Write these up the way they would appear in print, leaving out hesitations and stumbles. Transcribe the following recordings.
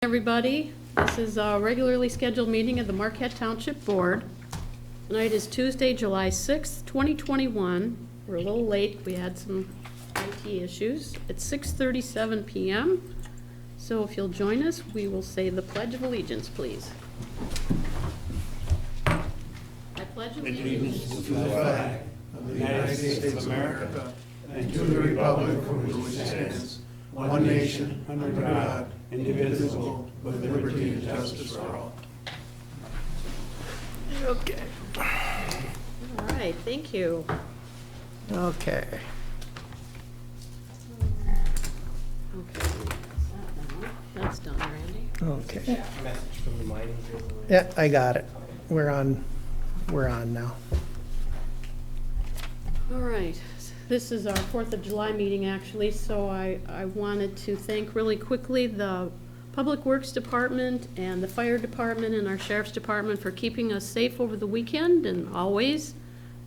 Everybody, this is a regularly scheduled meeting of the Marquette Township Board. Tonight is Tuesday, July 6th, 2021. We're a little late. We had some IT issues. It's 6:37 p.m. So if you'll join us, we will say the Pledge of Allegiance, please. I pledge allegiance To the flag of the United States of America and to the republic for which it stands, one nation, under God, indivisible, with liberty and justice for all. Okay. All right, thank you. Okay. Okay, that's done, Randy. Okay. Message from the mining. Yeah, I got it. We're on now. All right, this is our 4th of July meeting, actually, so I wanted to thank really quickly the Public Works Department and the Fire Department and our Sheriff's Department for keeping us safe over the weekend and always.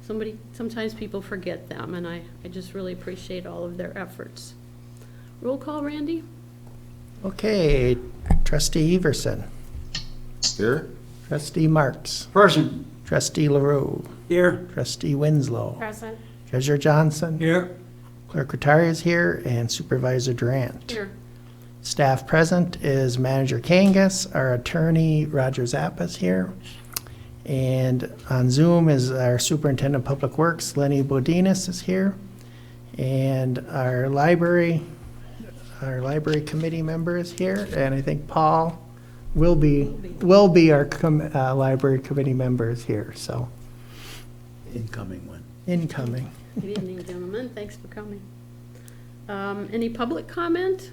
Sometimes people forget them, and I just really appreciate all of their efforts. Roll call, Randy? Okay, Trustee Everson. Here? Trustee Marks. Present. Trustee LaRue. Here. Trustee Winslow. Present. Treasurer Johnson. Here. Clerk Rattari is here, and Supervisor Durant. Here. Staff present is Manager Kangas, our attorney Roger Zappa is here, and on Zoom is our Superintendent of Public Works Lenny Bodinas is here, and our library committee member is here, and I think Paul will be our library committee member is here. So Incoming one. incoming. Good evening, gentlemen. Thanks for coming. Any public comment?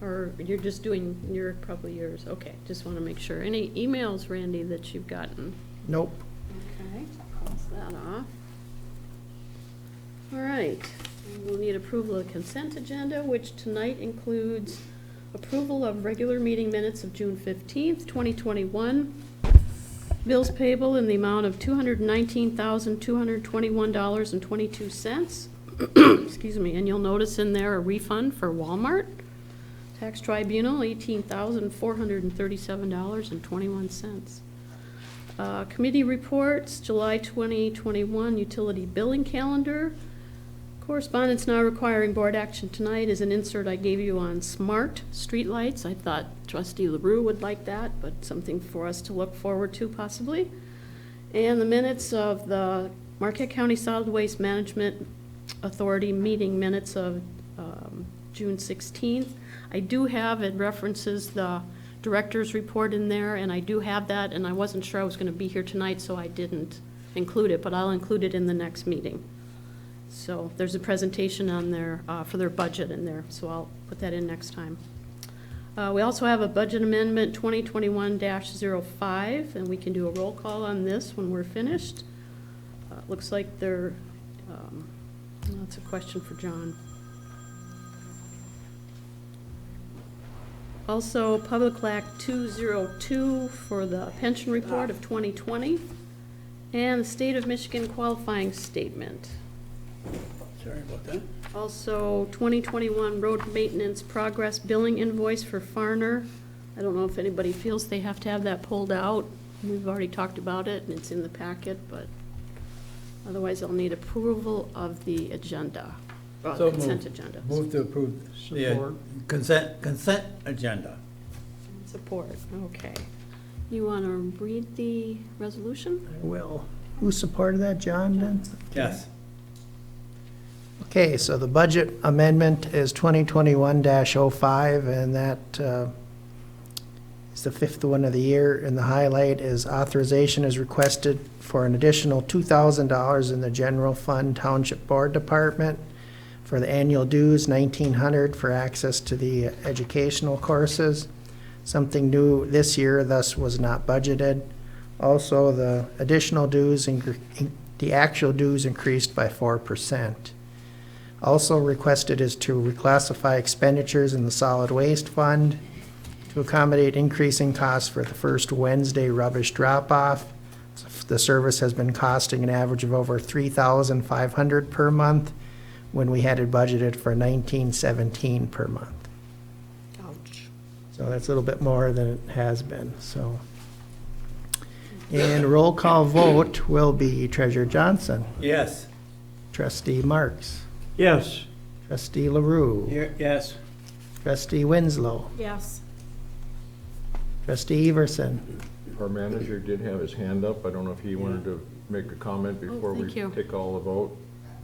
Or you're just doing probably yours? Okay, just want to make sure. Any emails, Randy, that you've gotten? Nope. Okay, cross that off. All right, we'll need approval of the consent agenda, which tonight includes approval of regular meeting minutes of June 15th, 2021. Bills payable in the amount of $219,221.22. Excuse me, and you'll notice in there a refund for Walmart. Tax Tribunal, $18,437.21. Committee reports, July 2021 utility billing calendar. Correspondence now requiring board action tonight is an insert I gave you on smart streetlights. I thought Trustee LaRue would like that, but something for us to look forward to possibly. And the minutes of the Marquette County Solid Waste Management Authority meeting minutes of June 16th. I do have, it references the director's report in there, and I do have that, and I wasn't sure I was going to be here tonight, so I didn't include it, but I'll include it in the next meeting. So there's a presentation on there for their budget in there, so I'll put that in next time. We also have a budget amendment 2021-05, and we can do a roll call on this when we're finished. Looks like that's a question for John. Also, Public Act 202 for the pension report of 2020, and the State of Michigan qualifying statement. Sorry about that. Also, 2021 road maintenance progress billing invoice for Farner. I don't know if anybody feels they have to have that pulled out. We've already talked about it, and it's in the packet, but otherwise I'll need approval of the agenda, So consent moved. agenda. Move to approve the Support. consent agenda. Support, okay. You want to read the resolution? I will. Who supported that, John, then? Yes. Okay, so the budget amendment is 2021-05, and that is the fifth one of the year. And the highlight is authorization is requested for an additional $2,000 in the general fund Township Board Department for the annual dues, $1,900 for access to the educational courses. Something new this year, thus was not budgeted. Also, the additional dues, the actual dues increased by 4%. Also requested is to reclassify expenditures in the solid waste fund to accommodate increasing costs for the first Wednesday rubbish drop-off. The service has been costing an average of over $3,500 per month when we had it budgeted for $1,917 per month. Ouch. So that's a little bit more than it has been, so. And roll call vote will be Treasurer Johnson, Yes. Trustee Marks, Yes. Trustee LaRue, Yes. Trustee Winslow, Yes. Trustee Everson. Our manager did have his hand up. I don't know if he wanted to make a comment before we thank you. take all the vote.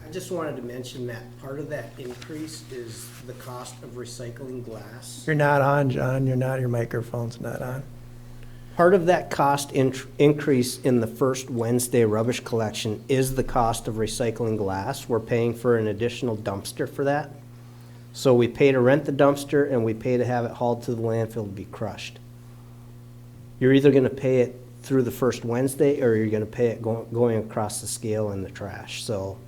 I just wanted to mention that part of that increase is the cost of recycling glass. You're not on, John, you're not, your microphone's not on. Part of that cost increase in the first Wednesday rubbish collection is the cost of recycling glass. We're paying for an additional dumpster for that. So we pay to rent the dumpster and we pay to have it hauled to the landfill to be crushed. You're either gonna pay it through the first Wednesday or you're gonna pay it going across the scale in the trash. So,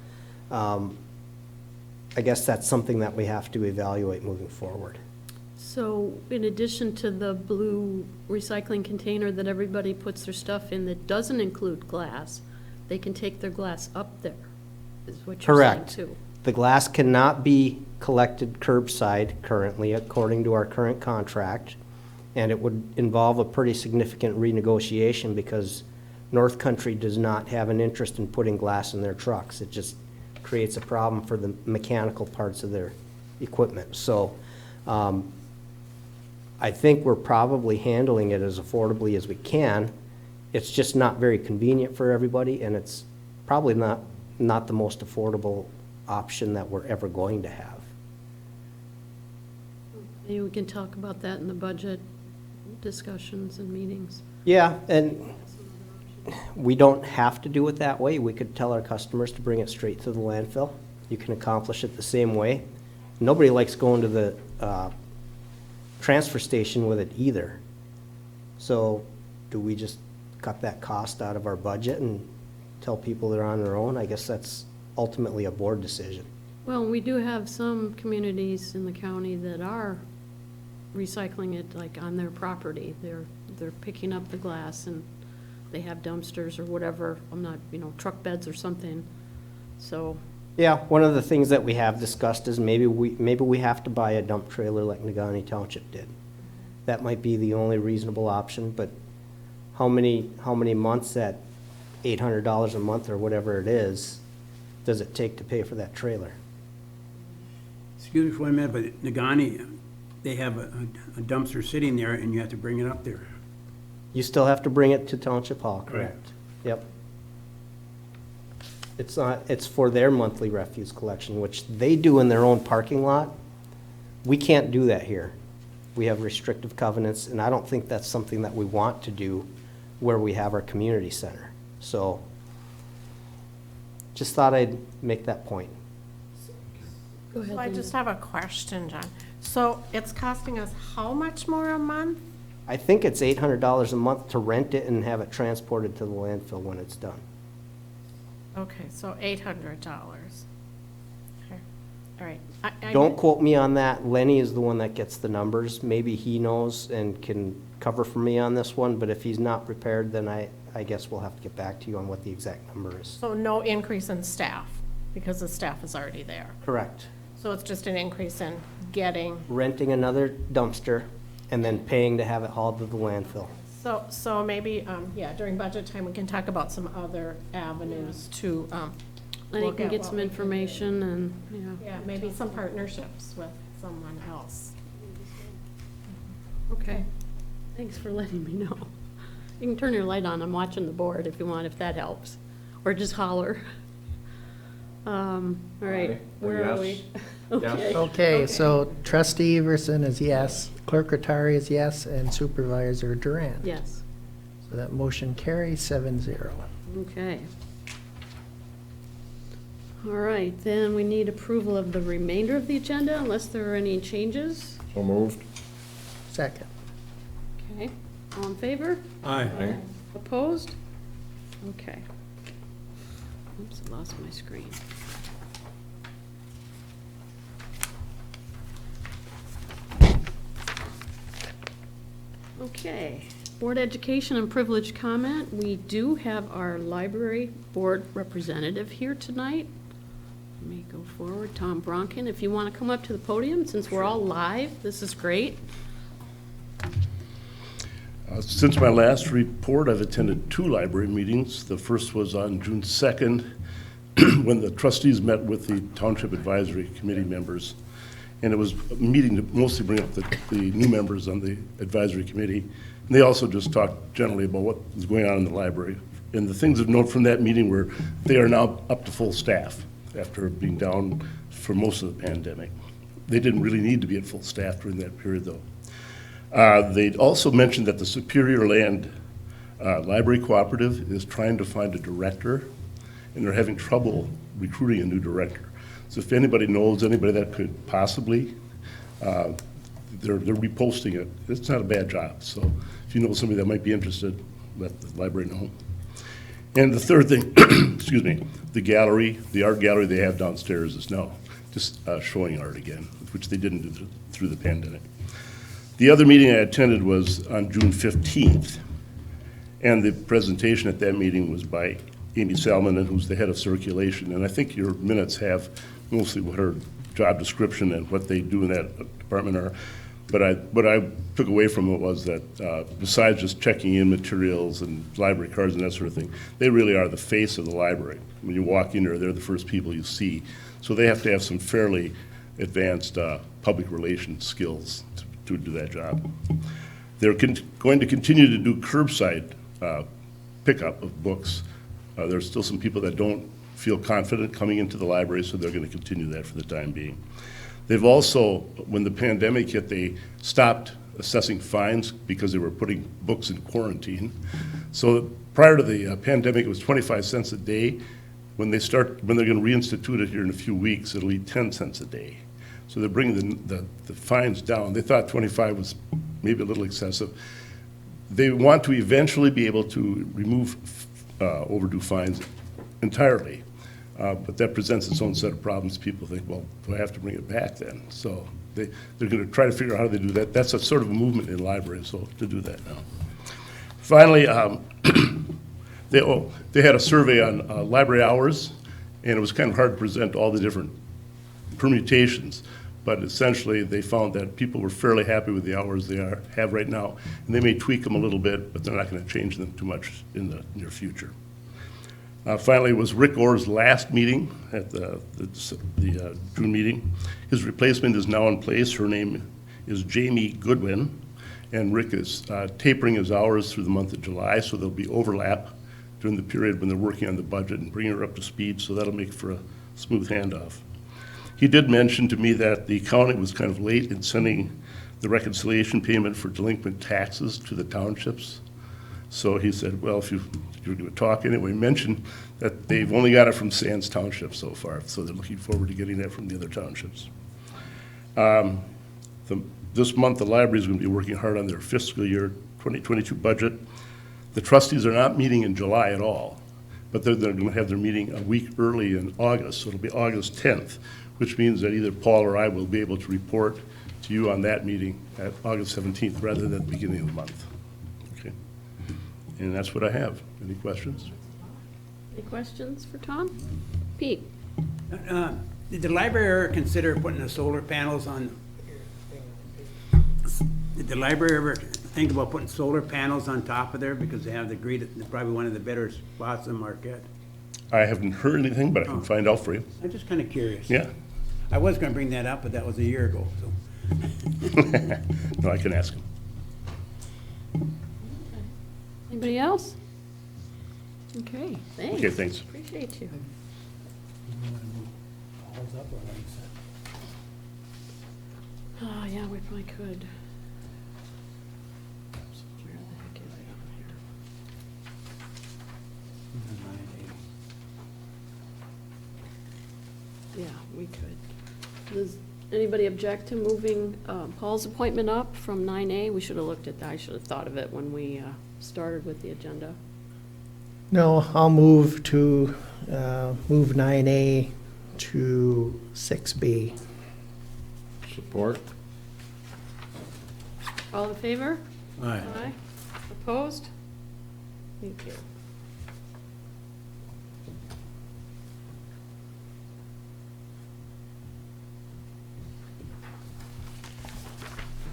I guess that's something that we have to evaluate moving forward. So in addition to the blue recycling container that everybody puts their stuff in that doesn't include glass, they can take their glass up there, is what you're saying Correct. too? The glass cannot be collected curbside currently, according to our current contract, and it would involve a pretty significant renegotiation because North Country does not have an interest in putting glass in their trucks. It just creates a problem for the mechanical parts of their equipment. So I think we're probably handling it as affordably as we can. It's just not very convenient for everybody, and it's probably not the most affordable option that we're ever going to have. Maybe we can talk about that in the budget discussions and meetings. Yeah, and we don't have to do it that way. We could tell our customers to bring it straight to the landfill. You can accomplish it the same way. Nobody likes going to the transfer station with it either. So do we just cut that cost out of our budget and tell people they're on their own? I guess that's ultimately a board decision. Well, we do have some communities in the county that are recycling it like on their property. They're picking up the glass and they have dumpsters or whatever, I'm not, truck beds or something, so. Yeah, one of the things that we have discussed is maybe we have to buy a dump trailer like Negaunee Township did. That might be the only reasonable option, but how many months at $800 a month or whatever it is, does it take to pay for that trailer? Excuse me for a minute, but Negaunee, they have a dumpster sitting there and you have to bring it up there. You still have to bring it to Township Hall, correct? Yep. It's for their monthly refuse collection, which they do in their own parking lot. We can't do that here. We have restrictive covenants, and I don't think that's something that we want to do where we have our community center. So, just thought I'd make that point. Go ahead, So I Linda. just have a question, John. So it's costing us how much more a month? I think it's $800 a month to rent it and have it transported to the landfill when it's done. Okay, so $800. Okay, all right. I Don't quote me on that. Lenny is the one that gets the numbers. Maybe he knows and can cover for me on this one, but if he's not prepared, then I guess we'll have to get back to you on what the exact number is. So no increase in staff, because the staff is already there. Correct. So it's just an increase in getting, Renting another dumpster and then paying to have it hauled to the landfill. so maybe, during budget time, we can talk about some other avenues to, Lenny look can at get what some we can information and, yeah, maybe some partnerships with someone else. Okay. Thanks for letting me know. You can turn your light on, I'm watching the board if you want, if that helps, or just holler. All right, Aye. where are Yes. we? Okay. Okay, so Trustee Everson is yes, Clerk Rattari is yes, and Supervisor Durant. Yes, So that motion carries 7-0. okay. All right, then we need approval of the remainder of the agenda unless there are any changes. So moved. Second. Okay, all in favor? Aye. Opposed? Okay. Oops, I lost my screen. Okay, Board Education and Privilege Comment. We do have our library board representative here tonight. Let me go forward. Tom Bronkin, if you want to come up to the podium, since we're all live, this is great. Since my last report, I've attended 2 library meetings. The first was on June 2nd, when the trustees met with the Township Advisory Committee members. And it was a meeting to mostly bring up the new members on the advisory committee. And they also just talked generally about what was going on in the library. And the things of note from that meeting were they are now up to full staff after being down for most of the pandemic. They didn't really need to be at full staff during that period, though. They also mentioned that the Superior Land Library Cooperative is trying to find a director, and they're having trouble recruiting a new director. So if anybody knows anybody that could possibly, they're reposting it. It's not a bad job. So if you know somebody that might be interested, let the library know. And the third thing, excuse me, the gallery, the art gallery they have downstairs is now just showing art again, which they didn't do through the pandemic. The other meeting I attended was on June 15th, and the presentation at that meeting was by Amy Salmon, who's the head of circulation. And I think your minutes have mostly what her job description and what they do in that department are. But what I took away from it was that besides just checking in materials and library cards and that sort of thing, they really are the face of the library. When you walk in there, they're the first people you see. So they have to have some fairly advanced public relations skills to do that job. They're going to continue to do curbside pickup of books. There's still some people that don't feel confident coming into the library, so they're going to continue that for the time being. They've also, when the pandemic hit, they stopped assessing fines because they were putting books in quarantine. So prior to the pandemic, it was 25 cents a day. When they're going to reinstitute it here in a few weeks, it'll be 10 cents a day. So they're bringing the fines down. They thought 25 was maybe a little excessive. They want to eventually be able to remove overdue fines entirely. But that presents its own set of problems. People think, well, do I have to bring it back then? So they're going to try to figure out how they do that. That's a sort of a movement in libraries, so to do that now. Finally, they had a survey on library hours, and it was kind of hard to present all the different permutations. But essentially, they found that people were fairly happy with the hours they have right now, and they may tweak them a little bit, but they're not going to change them too much in the near future. Finally, it was Rick Orr's last meeting at the June meeting. His replacement is now in place. Her name is Jamie Goodwin, and Rick is tapering his hours through the month of July, so there'll be overlap during the period when they're working on the budget and bringing her up to speed, so that'll make for a smooth handoff. He did mention to me that the county was kind of late in sending the reconciliation payment for delinquent taxes to the townships. So he said, well, if you're going to talk anyway, mention that they've only got it from Sands Township so far, so they're looking forward to getting that from the other townships. This month, the library is going to be working hard on their fiscal year 2022 budget. The trustees are not meeting in July at all, but they're going to have their meeting a week early in August, so it'll be August 10th, which means that either Paul or I will be able to report to you on that meeting at August 17th rather than the beginning of the month. Okay. And that's what I have. Any questions? Any questions for Tom? Pete? Did the library ever consider putting the solar panels on? Did the library ever think about putting solar panels on top of there because they have probably one of the better spots in Marquette? I haven't heard anything, but I can find out for you. I'm just kind of curious. Yeah. I was going to bring that up, but that was a year ago, so. No, I can ask him. Anybody else? Okay, thanks. Okay, thanks. Appreciate you. Oh, yeah, we probably could. Where the heck is it on here? Yeah, we could. Does anybody object to moving Paul's appointment up from 9A? We should have looked at that. I should have thought of it when we started with the agenda. No, I'll move to, move 9A to 6B. Support? All in favor? Aye. Aye. Opposed? Thank you.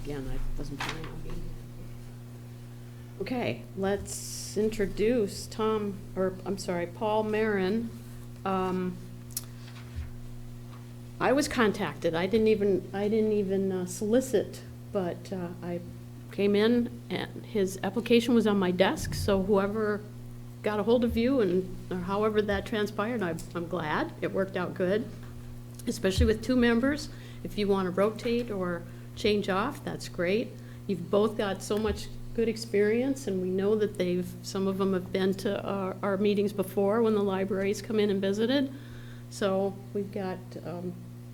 Again, I wasn't planning on being here. Okay, let's introduce Paul Marin. I was contacted. I didn't even solicit, but I came in and his application was on my desk, so whoever got a hold of you or however that transpired, I'm glad. It worked out good, especially with 2 members. If you want to rotate or change off, that's great. You've both got so much good experience, and we know that some of them have been to our meetings before when the libraries come in and visited. So we've got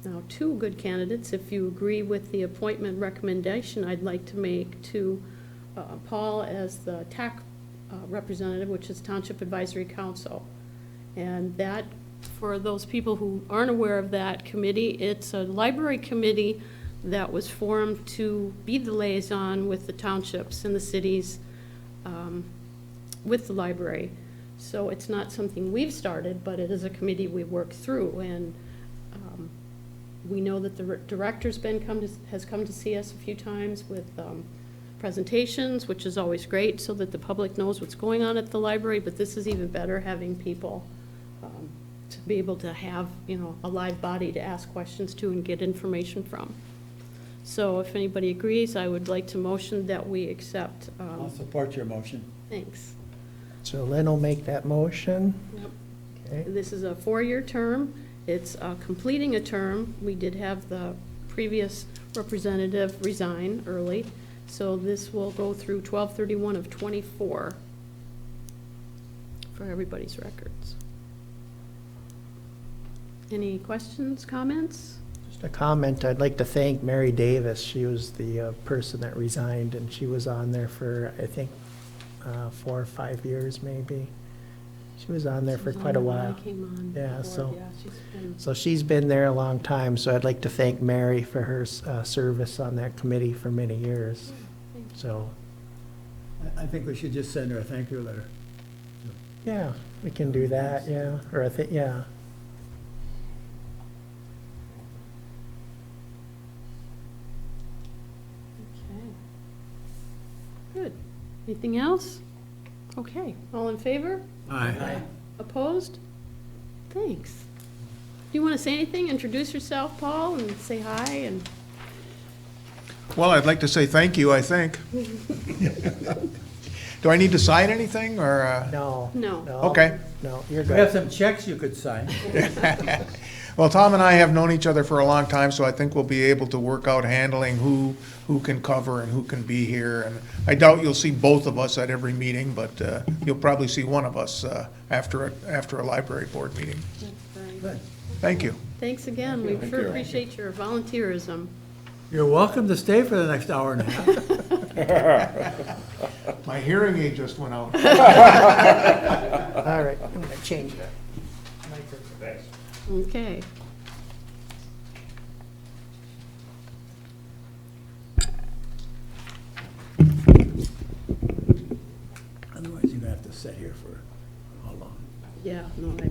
now 2 good candidates. If you agree with the appointment recommendation, I'd like to make to Paul as the TAC representative, which is Township Advisory Council. And that, for those people who aren't aware of that committee, it's a library committee that was formed to be the liaison with the townships and the cities with the library. So it's not something we've started, but it is a committee we work through. And we know that the director's has come to see us a few times with presentations, which is always great, so that the public knows what's going on at the library. But this is even better, having people to be able to have, a live body to ask questions to and get information from. So if anybody agrees, I would like to motion that we accept. I'll support your motion. Thanks. So Lynn will make that motion. Yep. Okay. This is a 4-year term. It's completing a term. We did have the previous representative resign early, so this will go through 12/31 of '24 for everybody's records. Any questions, comments? Just a comment, I'd like to thank Mary Davis. She was the person that resigned, and she was on there for, I think, 4 or 5 years maybe. She was on there for quite a while. I came on Yeah, board. so- Yeah, she's been. So she's been there a long time, so I'd like to thank Mary for her service on that committee for many years. So, I think we should just send her a thank you letter. yeah, we can do that, yeah, or I think, yeah. Okay. Good. Anything else? Okay, all in favor? Aye. Opposed? Thanks. Do you want to say anything? Introduce yourself, Paul, and say hi, and Well, I'd like to say thank you, I think. Do I need to sign anything, or? No. No. Okay. No, you're We have good. some checks you could sign. Well, Tom and I have known each other for a long time, so I think we'll be able to work out handling who can cover and who can be here. And I doubt you'll see both of us at every meeting, but you'll probably see one of us after a library board meeting. Good. Thank you. thanks again. We sure appreciate your volunteerism. You're welcome to stay for the next hour and a half. My hearing aid just went out. All right, I'm gonna change that. Okay. Otherwise, you're gonna have to sit here for how long? Yeah, no, I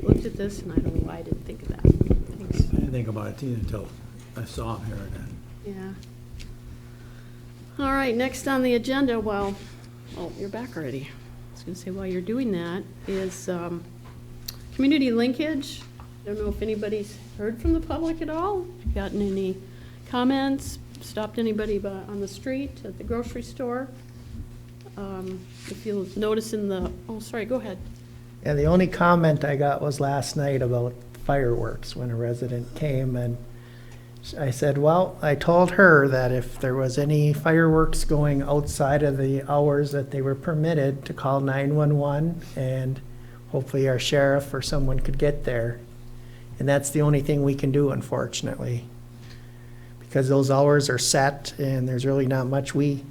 looked at this and I don't know why I didn't think of that. Thanks. I didn't think about it either until I saw him here and then. Yeah. All right, next on the agenda, oh, you're back already. I was gonna say, while you're doing that, is community linkage. I don't know if anybody's heard from the public at all, gotten any comments, stopped anybody on the street, at the grocery store. If you'll notice sorry, go ahead. Yeah, the only comment I got was last night about fireworks, when a resident came, and I said, well, I told her that if there was any fireworks going outside of the hours that they were permitted, to call 911, and hopefully our sheriff or someone could get there. And that's the only thing we can do, unfortunately, because those hours are set, and there's really not much we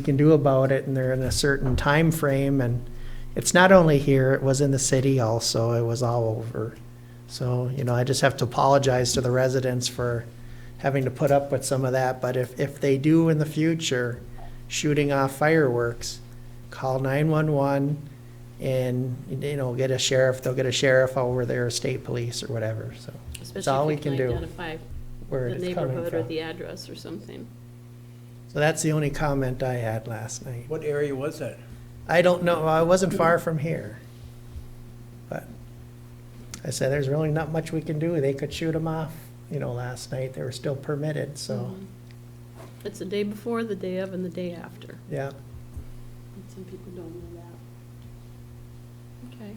can do about it, and they're in a certain time frame. And it's not only here, it was in the city also, it was all over. So, I just have to apologize to the residents for having to put up with some of that. But if they do in the future, shooting off fireworks, call 911 and, get a sheriff. They'll get a sheriff over there, or state police or whatever. So that's all Especially we if you can can do. identify Where the it's coming neighborhood or from. the address or something. So that's the only comment I had last night. What area was that? I don't know, I wasn't far from here. But I said, there's really not much we can do. They could shoot them off, last night. They were still permitted, so, It's the day before, the day of, and the day after. yeah. Some people don't know that. Okay.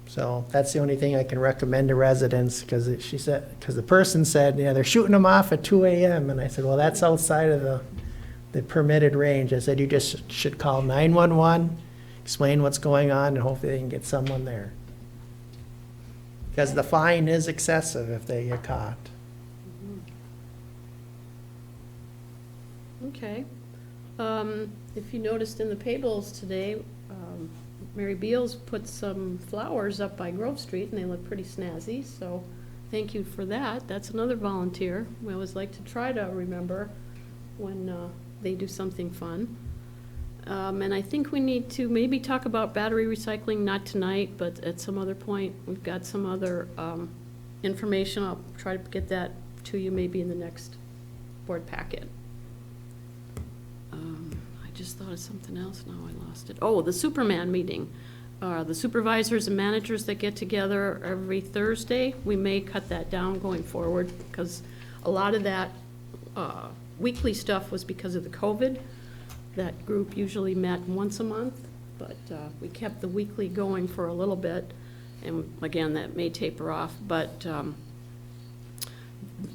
So that's the only thing I can recommend to residents, because the person said, yeah, they're shooting them off at 2 AM. And I said, well, that's outside of the permitted range. I said, you just should call 911, explain what's going on, and hopefully they can get someone there. Because the fine is excessive if they get caught. Okay. If you noticed in the payables today, Mary Beals put some flowers up by Grove Street, and they look pretty snazzy, so thank you for that. That's another volunteer. We always like to try to remember when they do something fun. And I think we need to maybe talk about battery recycling, not tonight, but at some other point. We've got some other information. I'll try to get that to you maybe in the next board packet. I just thought of something else, now I lost it. Oh, the Superman meeting. The supervisors and managers that get together every Thursday, we may cut that down going forward, because a lot of that weekly stuff was because of the COVID. That group usually met once a month, but we kept the weekly going for a little bit, and again, that may taper off, but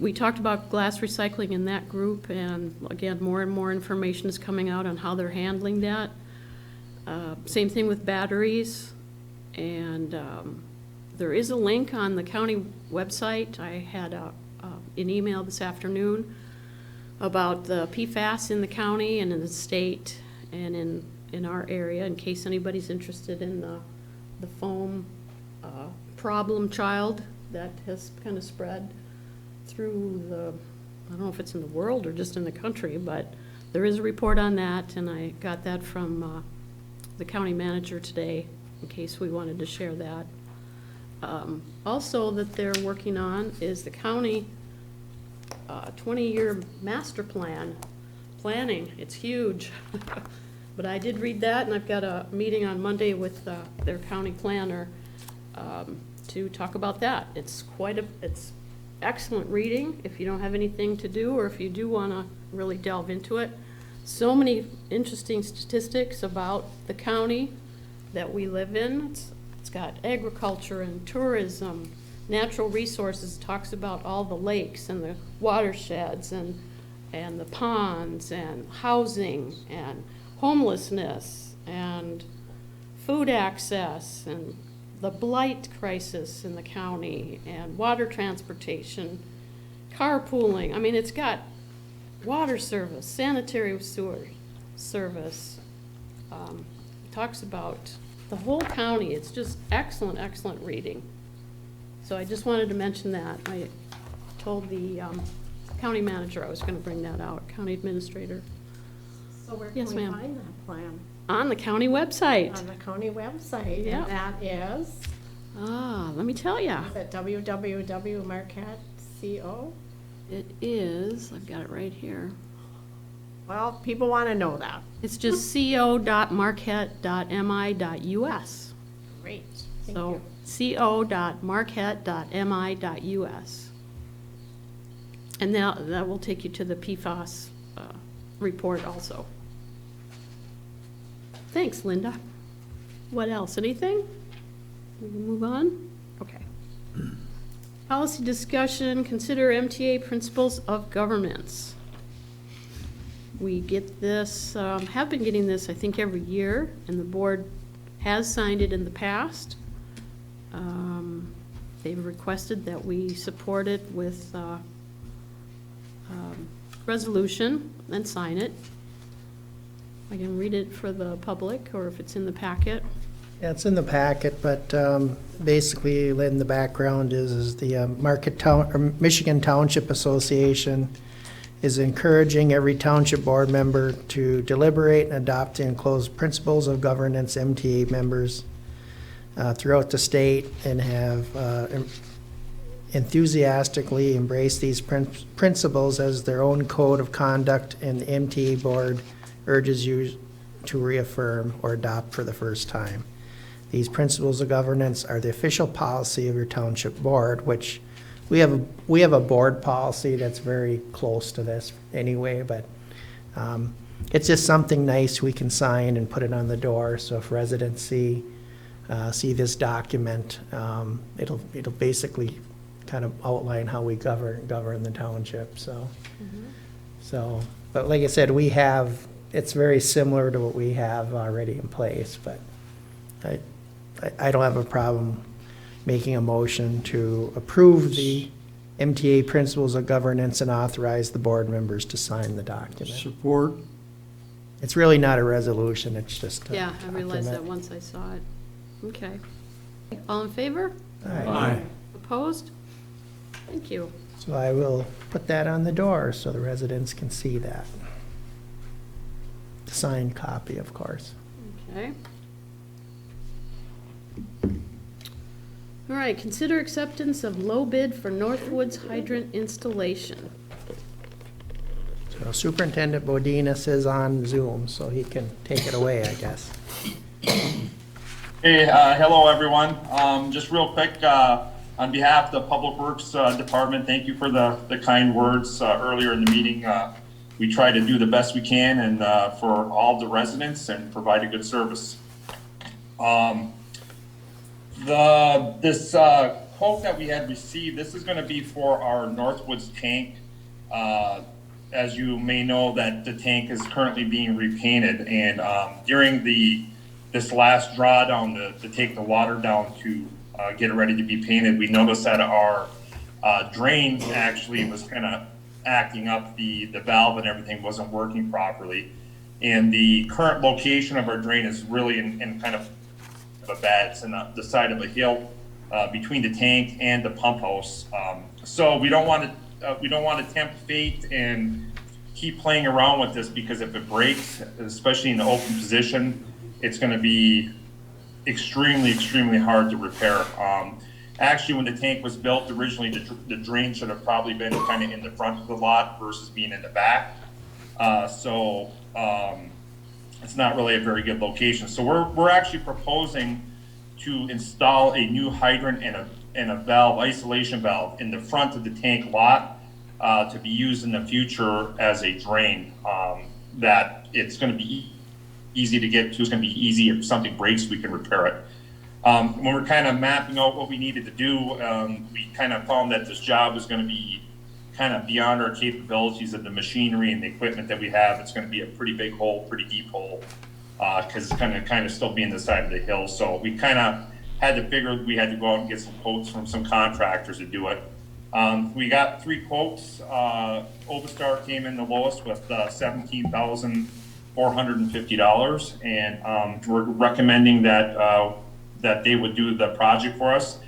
we talked about glass recycling in that group, and again, more and more information is coming out on how they're handling that. Same thing with batteries, and there is a link on the county website. I had an email this afternoon about the PFAS in the county and in the state and in our area, in case anybody's interested in the foam problem child that has kind of spread through I don't know if it's in the world or just in the country, but there is a report on that, and I got that from the county manager today, in case we wanted to share that. Also that they're working on is the county 20-year master planning. It's huge. But I did read that, and I've got a meeting on Monday with their county planner to talk about that. It's excellent reading if you don't have anything to do, or if you do want to really delve into it. So many interesting statistics about the county that we live in. It's got agriculture and tourism, natural resources. It talks about all the lakes and the watersheds and the ponds and housing and homelessness and food access and the blight crisis in the county and water transportation, carpooling. I mean, it's got water service, sanitary sewer service. It talks about the whole county. It's just excellent, excellent reading. So I just wanted to mention that. I told the county manager I was going to bring that out, county administrator. So where Yes, can we ma'am. find that plan? On the county website. On the county website, Yeah. and that is, Let me tell you. is it www.marquette.co? It is, I've got it right here. Well, people want to know that. It's just co.marquette.mi.us. Great, thank So you. co.marquette.mi.us. And that will take you to the PFAS report also. Thanks, Linda. What else? Anything? We can move on? Okay. Policy discussion, consider MTA principles of governance. We get this, have been getting this, I think, every year, and the board has signed it in the past. They've requested that we support it with resolution and sign it. I can read it for the public, or if it's in the packet. Yeah, it's in the packet, but basically, in the background is the Michigan Township Association is encouraging every township board member to deliberate and adopt and enclose principles of governance, MTA members throughout the state, and have enthusiastically embrace these principles as their own code of conduct, and the MTA board urges you to reaffirm or adopt for the first time. These principles of governance are the official policy of your township board, which we have a board policy that's very close to this anyway, but it's just something nice we can sign and put it on the door, so if residents see this document, it'll basically kind of outline how we govern the township, so. So, but like I said, it's very similar to what we have already in place, but I don't have a problem making a motion to approve the MTA principles of governance and authorize the board members to sign the document. Support. It's really not a resolution, it's just a Yeah, I realized that document. once I saw it. Okay. All in favor? Aye. Opposed? Thank you. So I will put that on the door so the residents can see that. Signed copy, of course. Okay. All right, consider acceptance of low bid for Northwoods hydrant installation. So Superintendent Bodinas is on Zoom, so he can take it away, I guess. Hey, hello everyone. Just real quick, on behalf of the Public Works Department, thank you for the kind words earlier in the meeting. We try to do the best we can and for all the residents and provide a good service. This quote that we had received, this is going to be for our Northwoods tank. As you may know, that the tank is currently being repainted, and during this last drawdown to take the water down to get it ready to be painted, we noticed that our drain actually was kind of acting up. The valve and everything wasn't working properly, and the current location of our drain is really in kind of a bad, it's on the side of a hill between the tank and the pump house. So we don't want to tempt fate and keep playing around with this, because if it breaks, especially in the open position, it's going to be extremely hard to repair. Actually, when the tank was built originally, the drain should have probably been kind of in the front of the lot versus being in the back. So it's not really a very good location. So we're actually proposing to install a new hydrant and a valve, isolation valve, in the front of the tank lot to be used in the future as a drain. That it's going to be easy to get to. It's going to be easy. If something breaks, we can repair it. When we're kind of mapping out what we needed to do, we kind of found that this job was going to be kind of beyond our capabilities of the machinery and the equipment that we have. It's going to be a pretty big hole, pretty deep hole, because it's kind of still being the side of the hill. So we kind of had to figure we had to go out and get some quotes from some contractors to do it. We got 3 quotes. Obastar came in the lowest with $17,450, and we're recommending that they would do the project for us.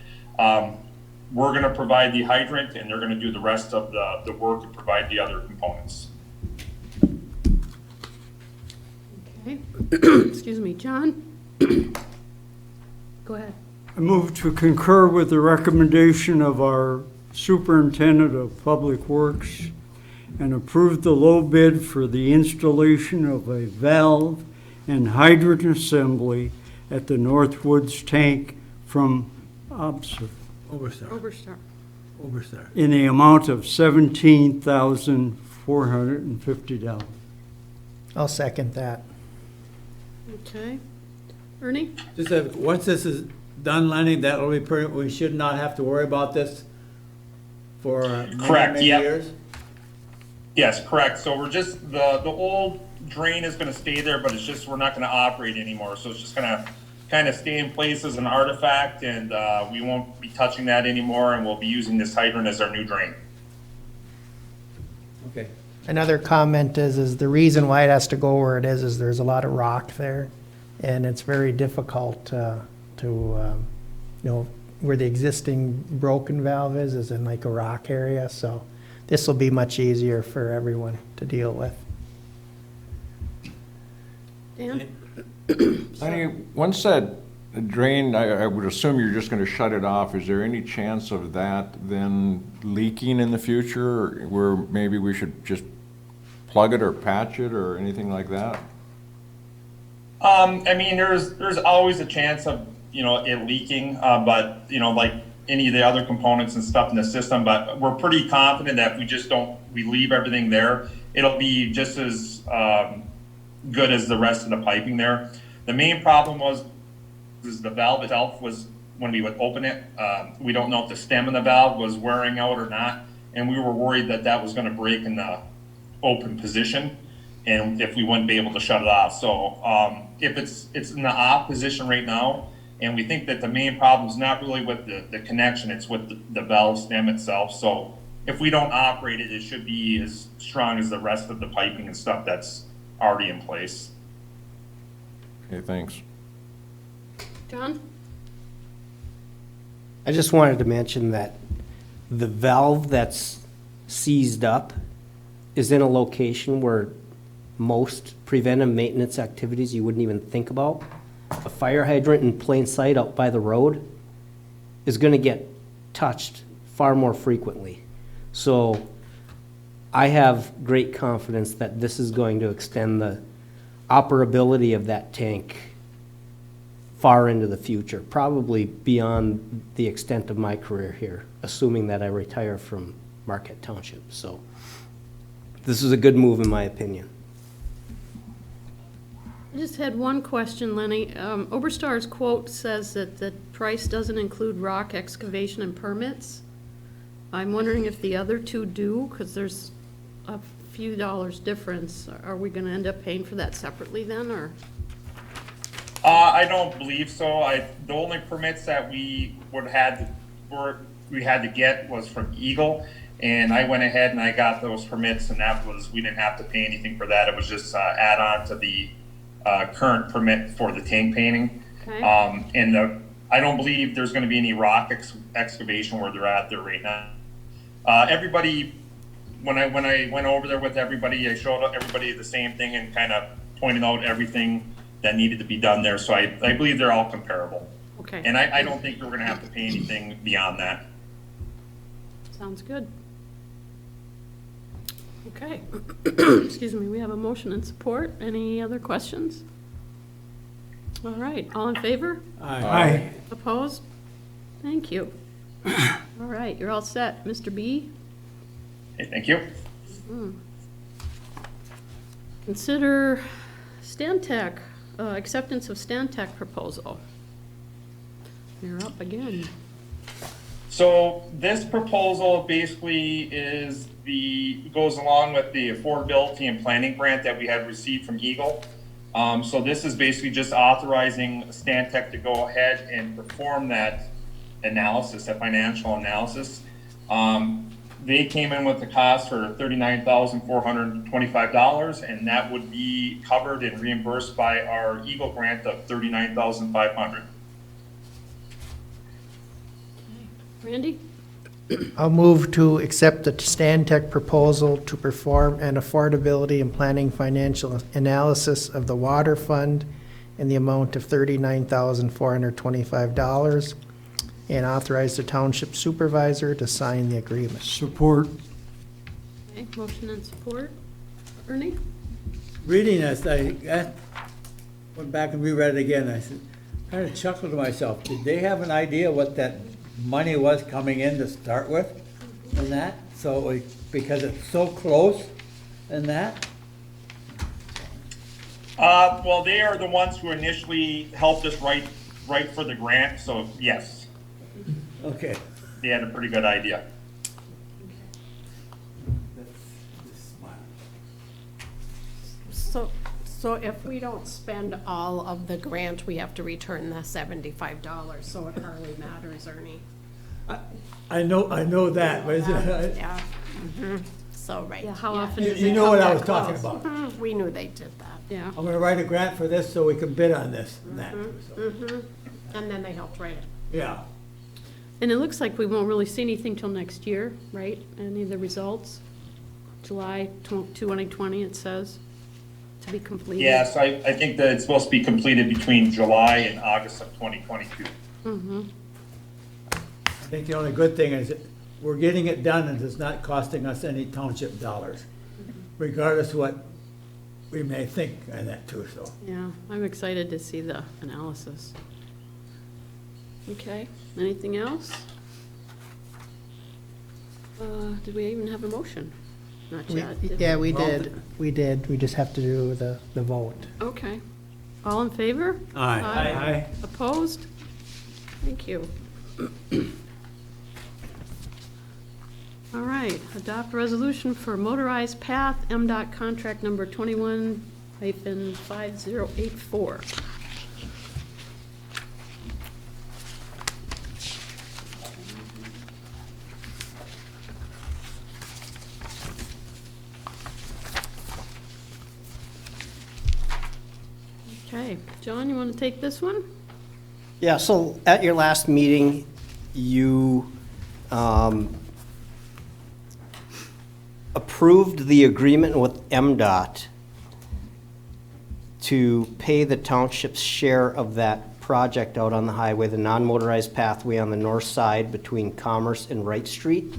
We're going to provide the hydrant, and they're going to do the rest of the work and provide the other components. Okay. Excuse me, John? Go ahead. I move to concur with the recommendation of our Superintendent of Public Works and approve the low bid for the installation of a valve and hydrant assembly at the Northwoods tank from Overstar. Oberstar. Overstar. in the amount of $17,450. I'll second that. Okay. Ernie? Just once this is done, Lenny, that'll be pretty, we should not have to worry about this for Correct, many yeah. years? Yes, correct. So we're just, the old drain is going to stay there, but it's just, we're not going to operate anymore. So it's just going to kind of stay in place as an artifact, and we won't be touching that anymore, and we'll be using this hydrant as our new drain. Okay. Another comment is the reason why it has to go where it is there's a lot of rock there, and it's very difficult to where the existing broken valve is in like a rock area, so this will be much easier for everyone to deal with. Dan? Lenny, once that drain, I would assume you're just gonna shut it off. Is there any chance of that then leaking in the future, where maybe we should just plug it or patch it or anything like that? I mean, there's always a chance of, it leaking, but, like any of the other components and stuff in the system, but we're pretty confident that if we leave everything there, it'll be just as, good as the rest of the piping there. The main problem is the valve itself was, when we would open it, we don't know if the stem of the valve was wearing out or not, and we were worried that that was gonna break in the open position, and if we wouldn't be able to shut it off. So if it's in the off position right now, and we think that the main problem is not really with the connection, it's with the valve stem itself. So if we don't operate it, it should be as strong as the rest of the piping and stuff that's already in place. Okay, thanks. John? I just wanted to mention that the valve that's seized up is in a location where most preventive maintenance activities you wouldn't even think about. A fire hydrant in plain sight out by the road is gonna get touched far more frequently. So I have great confidence that this is going to extend the operability of that tank far into the future, probably beyond the extent of my career here, assuming that I retire from Marquette Township. So this is a good move in my opinion. I just had one question, Lenny. Oberstar's quote says that the price doesn't include rock excavation and permits. I'm wondering if the other two do, because there's a few dollars difference. Are we gonna end up paying for that separately then, or? I don't believe so. The only permits that we had to get was from Eagle, and I went ahead and I got those permits, and we didn't have to pay anything for that. It was just add on to the current permit for the tank painting. Okay. I don't believe there's going to be any rock excavation where they're at there right now. Everybody, when I went over there with everybody, I showed everybody the same thing and kind of pointed out everything that needed to be done there. So I believe they're all comparable. Okay. And I don't think we're going to have to pay anything beyond that. Sounds good. Okay. Excuse me, we have a motion and support. Any other questions? All right, all in favor? Aye. Opposed? Thank you. All right, you're all set. Mr. B? Okay, thank you. Consider Stantec, acceptance of Stantec proposal. You're up again. So this proposal basically goes along with the affordability and planning grant that we had received from Eagle. So this is basically just authorizing Stantec to go ahead and perform that analysis, that financial analysis. They came in with the cost for $39,425, and that would be covered and reimbursed by our Eagle grant of $39,500. Randy? I'll move to accept the Stantec proposal to perform an affordability and planning financial analysis of the water fund in the amount of $39,425 and authorize the township supervisor to sign the agreement. Support. Okay, motion and support. Ernie? Reading this, I went back and reread it again. I said, kind of chuckled to myself. Did they have an idea what that money was coming in to start with and that? So, because it's so close and that? Well, they are the ones who initially helped us write for the grant, so yes, Okay. they had a pretty good idea. So if we don't spend all of the grant, we have to return the $75, so it hardly matters, Ernie. I know that, but is it, Yeah. Mhm. So, right. Yeah, how Yeah. often you does you it know come what I that was talking close? about. Mhm, we knew they did that. Yeah, I'm gonna write a grant for this so we can bid on this and that, so, And then they helped write it. yeah. and it looks like we won't really see anything till next year, right? Any of the results? July 2020, it says, to be completed? Yes, I think that it's supposed to be completed between July and August of 2022. Mm-hmm. I think the only good thing is that we're getting it done and it's not costing us any township dollars, regardless of what we may think on that too, so. Yeah, I'm excited to see the analysis. Okay, anything else? Did we even have a motion? Not yet. did Yeah, we did. We did. We just have to do the vote. Okay. All in favor? Aye. Aye. Opposed? Thank you. All right, adopt resolution for motorized path, MDOT contract number 21-5084. Okay, John, you want to take this one? Yeah, so at your last meeting, you approved the agreement with MDOT to pay the township's share of that project out on the highway, the non-motorized pathway on the north side between Commerce and Wright Street.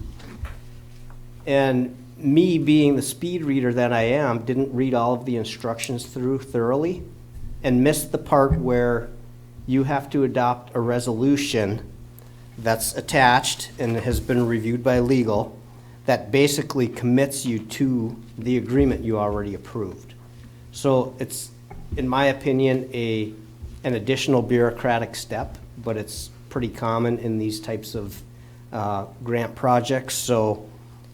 And me, being the speed reader that I am, didn't read all of the instructions through thoroughly and missed the part where you have to adopt a resolution that's attached and has been reviewed by legal that basically commits you to the agreement you already approved. So it's, in my opinion, an additional bureaucratic step, but it's pretty common in these types of grant projects. So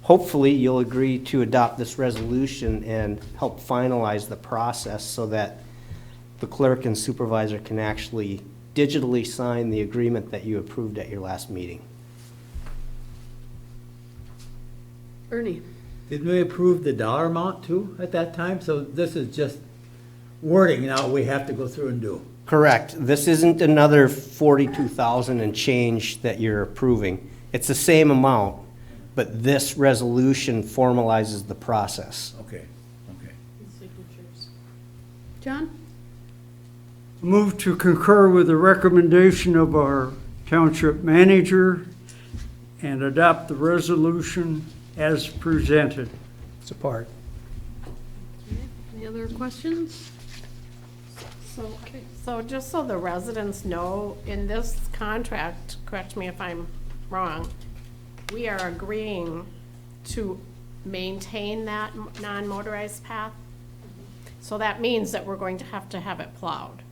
hopefully you'll agree to adopt this resolution and help finalize the process so that the clerk and supervisor can actually digitally sign the agreement that you approved at your last meeting. Ernie? Didn't we approve the dollar amount too at that time? So this is just wording now we have to go through and do. Correct. This isn't another 42,000 and change that you're approving. It's the same amount, but this resolution formalizes the process. Okay, okay. Signatures. John? Move to concur with the recommendation of our township manager and adopt the resolution as presented. Support. Any other questions? So just so the residents know, in this contract, correct me if I'm wrong, we are agreeing to maintain that non-motorized path? So that means that we're going to have it plowed.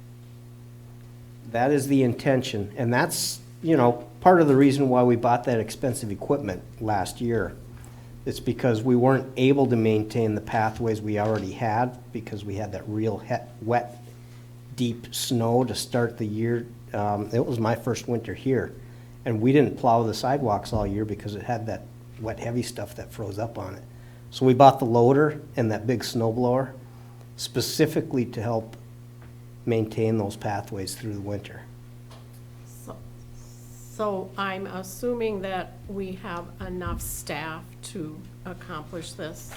That is the intention, and that's, part of the reason why we bought that expensive equipment last year. It's because we weren't able to maintain the pathways we already had because we had that real wet, deep snow to start the year. It was my first winter here, and we didn't plow the sidewalks all year because it had that wet, heavy stuff that froze up on it. So we bought the loader and that big snow blower specifically to help maintain those pathways through the winter. So I'm assuming that we have enough staff to accomplish this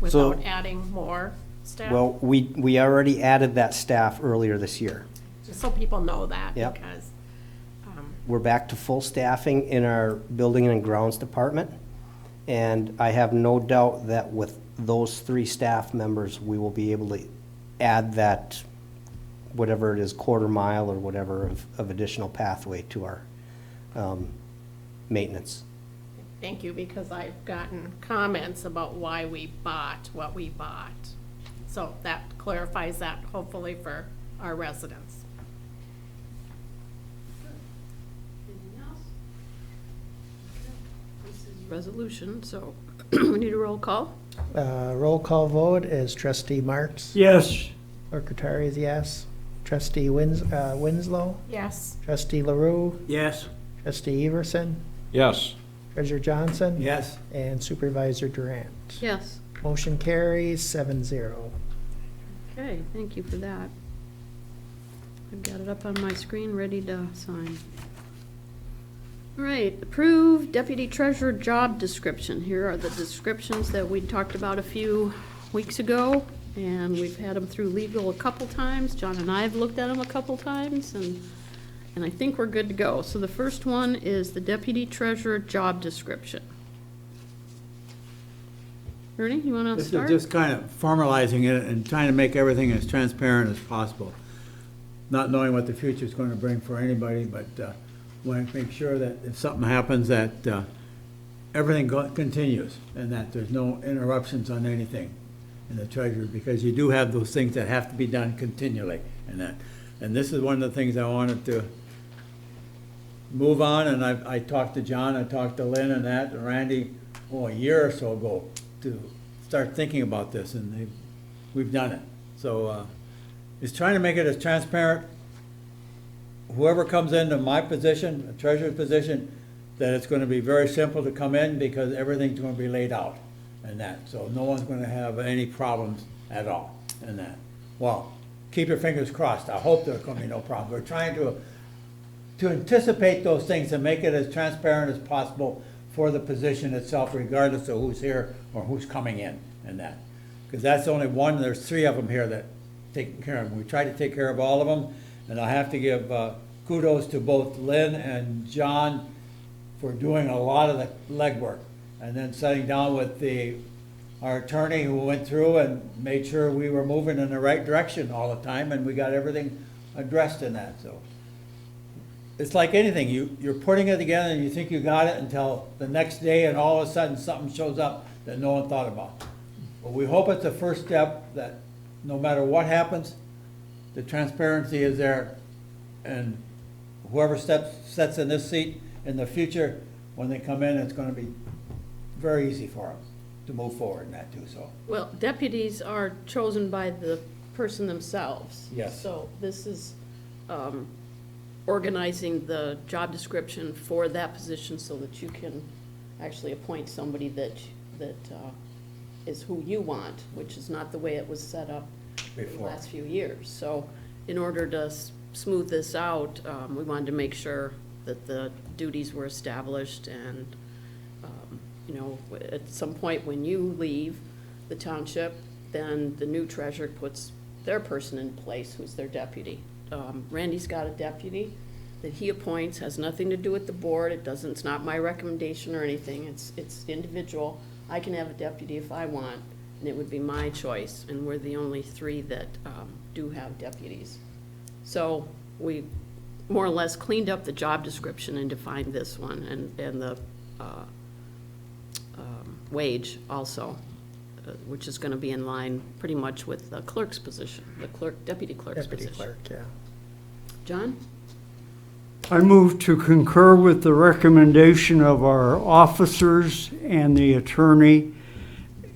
without adding more staff? Well, we already added that staff earlier this year. Just so people know that, Yep. because, We're back to full staffing in our building and grounds department. And I have no doubt that with those 3 staff members, we will be able to add that, whatever it is, quarter mile or whatever of additional pathway to our maintenance. thank you, because I've gotten comments about why we bought what we bought. So that clarifies that, hopefully, for our residents. Anything else? Okay. This is resolution, so we need a roll call. Roll call vote is trustee Marks. Yes. Secretary is yes. Trustee Winslow. Yes. Trustee LaRue. Yes. Trustee Everson. Yes. Treasurer Johnson. Yes. And Supervisor Durant. Yes. Motion carries 7-0. Okay, thank you for that. I've got it up on my screen, ready to sign. All right, approved deputy treasurer job description. Here are the descriptions that we talked about a few weeks ago. And we've had them through legal a couple times. John and I have looked at them a couple times, and I think we're good to go. So the first one is the deputy treasurer job description. Ernie, you want to This start? is just kind of formalizing it and trying to make everything as transparent as possible. Not knowing what the future is going to bring for anybody, but want to make sure that if something happens, that everything continues and that there's no interruptions on anything in the treasury, because you do have those things that have to be done continually and that. And this is one of the things I wanted to move on, and I talked to John, I talked to Lynn and that, and Randy, a year or so ago, to start thinking about this, and we've done it. So it's trying to make it as transparent. Whoever comes into my position, a treasurer's position, that it's going to be very simple to come in because everything's going to be laid out and that. So no one's going to have any problems at all in that. Well, keep your fingers crossed. I hope there's going to be no problem. We're trying to anticipate those things and make it as transparent as possible for the position itself, regardless of who's here or who's coming in and that. Because that's only one, there's 3 of them here that take care of them. We try to take care of all of them, and I have to give kudos to both Lynn and John for doing a lot of the legwork, and then sitting down with our attorney who went through and made sure we were moving in the right direction all the time, and we got everything addressed in that. So it's like anything, you're putting it together and you think you got it until the next day, and all of a sudden something shows up that no one thought about. But we hope it's the first step, that no matter what happens, the transparency is there, and whoever sits in this seat in the future, when they come in, it's going to be very easy for them to move forward in that too. So Well, deputies are chosen by the person themselves. Yes. So this is organizing the job description for that position so that you can actually appoint somebody that is who you want, which is not the way it was set up in the Before. last few years. So in order to smooth this out, we wanted to make sure that the duties were established, and, at some point when you leave the township, then the new treasurer puts their person in place, who's their deputy. Randy's got a deputy that he appoints, has nothing to do with the board, it's not my recommendation or anything, it's individual. I can have a deputy if I want, and it would be my choice, and we're the only 3 that do have deputies. So we more or less cleaned up the job description and defined this one, and the wage also, which is gonna be in line pretty much with the clerk's position, deputy clerk's Deputy position. clerk, yeah. John? I move to concur with the recommendation of our officers and the attorney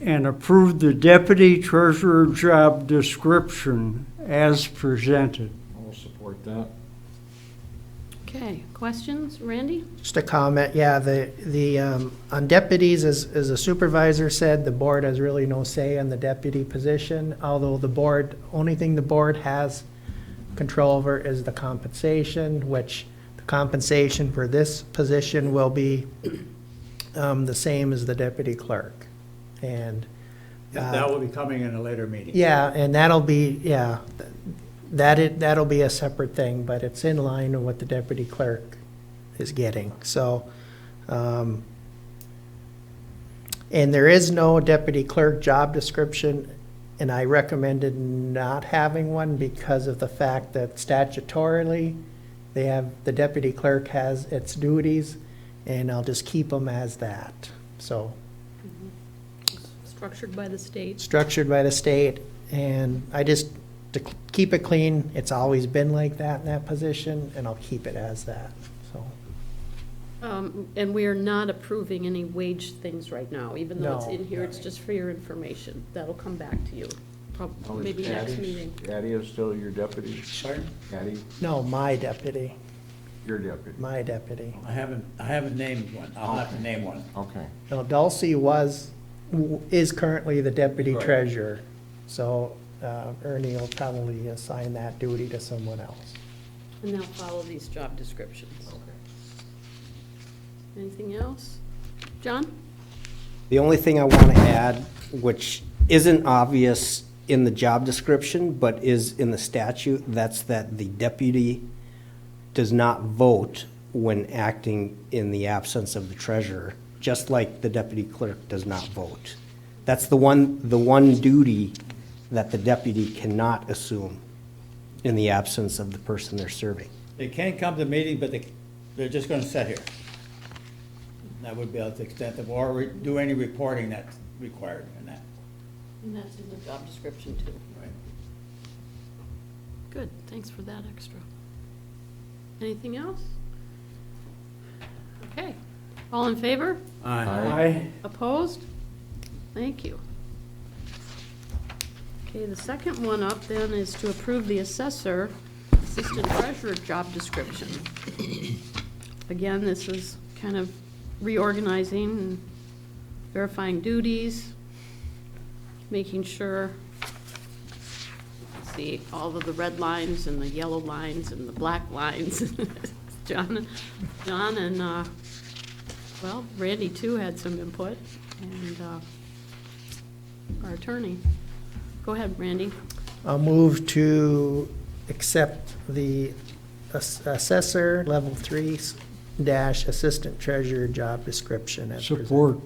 and approve the deputy treasurer job description as presented. I'll support that. Okay, questions? Randy? Just a comment, yeah, on deputies, as the supervisor said, the board has really no say in the deputy position, although only thing the board has control over is the compensation, which the compensation for this position will be the same as the deputy clerk. And that will be coming in a later meeting. yeah, and that'll be, that'll be a separate thing, but it's in line with what the deputy clerk is getting. So, and there is no deputy clerk job description, and I recommended not having one because of the fact that statutorily, the deputy clerk has its duties, and I'll just keep them as that. So, Structured by the state. structured by the state, and to keep it clean, it's always been like that in that position, and I'll keep it as that, so. And we are not approving any wage things right now, even though it's No. in here, it's just for your information. That'll come back to you, Oh, is maybe next Addie- meeting. Addie is still your deputy? Pardon? Addie, No, my deputy, your deputy? my deputy. I haven't named one. I'll have to name one. Okay. No, Dulcie is currently the deputy Right. treasurer, so Ernie will probably assign that duty to someone else. And they'll follow these job descriptions. Anything else? John? The only thing I want to add, which isn't obvious in the job description, but is in the statute. That's that the deputy does not vote when acting in the absence of the treasurer, just like the deputy clerk does not vote. That's the one duty that the deputy cannot assume in the absence of the person they're serving. They can't come to the meeting, but they're just gonna sit here. That would be the extent of, or do any reporting that's required in that. And that's in the job description too. Right. Good, thanks for that extra. Anything else? Okay, all in favor? Aye. Opposed? Thank you. Okay, the second one up then is to approve the assessor, assistant treasurer job description. Again, this is kind of reorganizing and verifying duties, making sure, see, all of the red lines and the yellow lines and the black lines. John and, well, Randy too had some input, and our attorney. Go ahead, Randy. I'll move to accept the assessor level 3 dash assistant treasurer job description as presented. Support.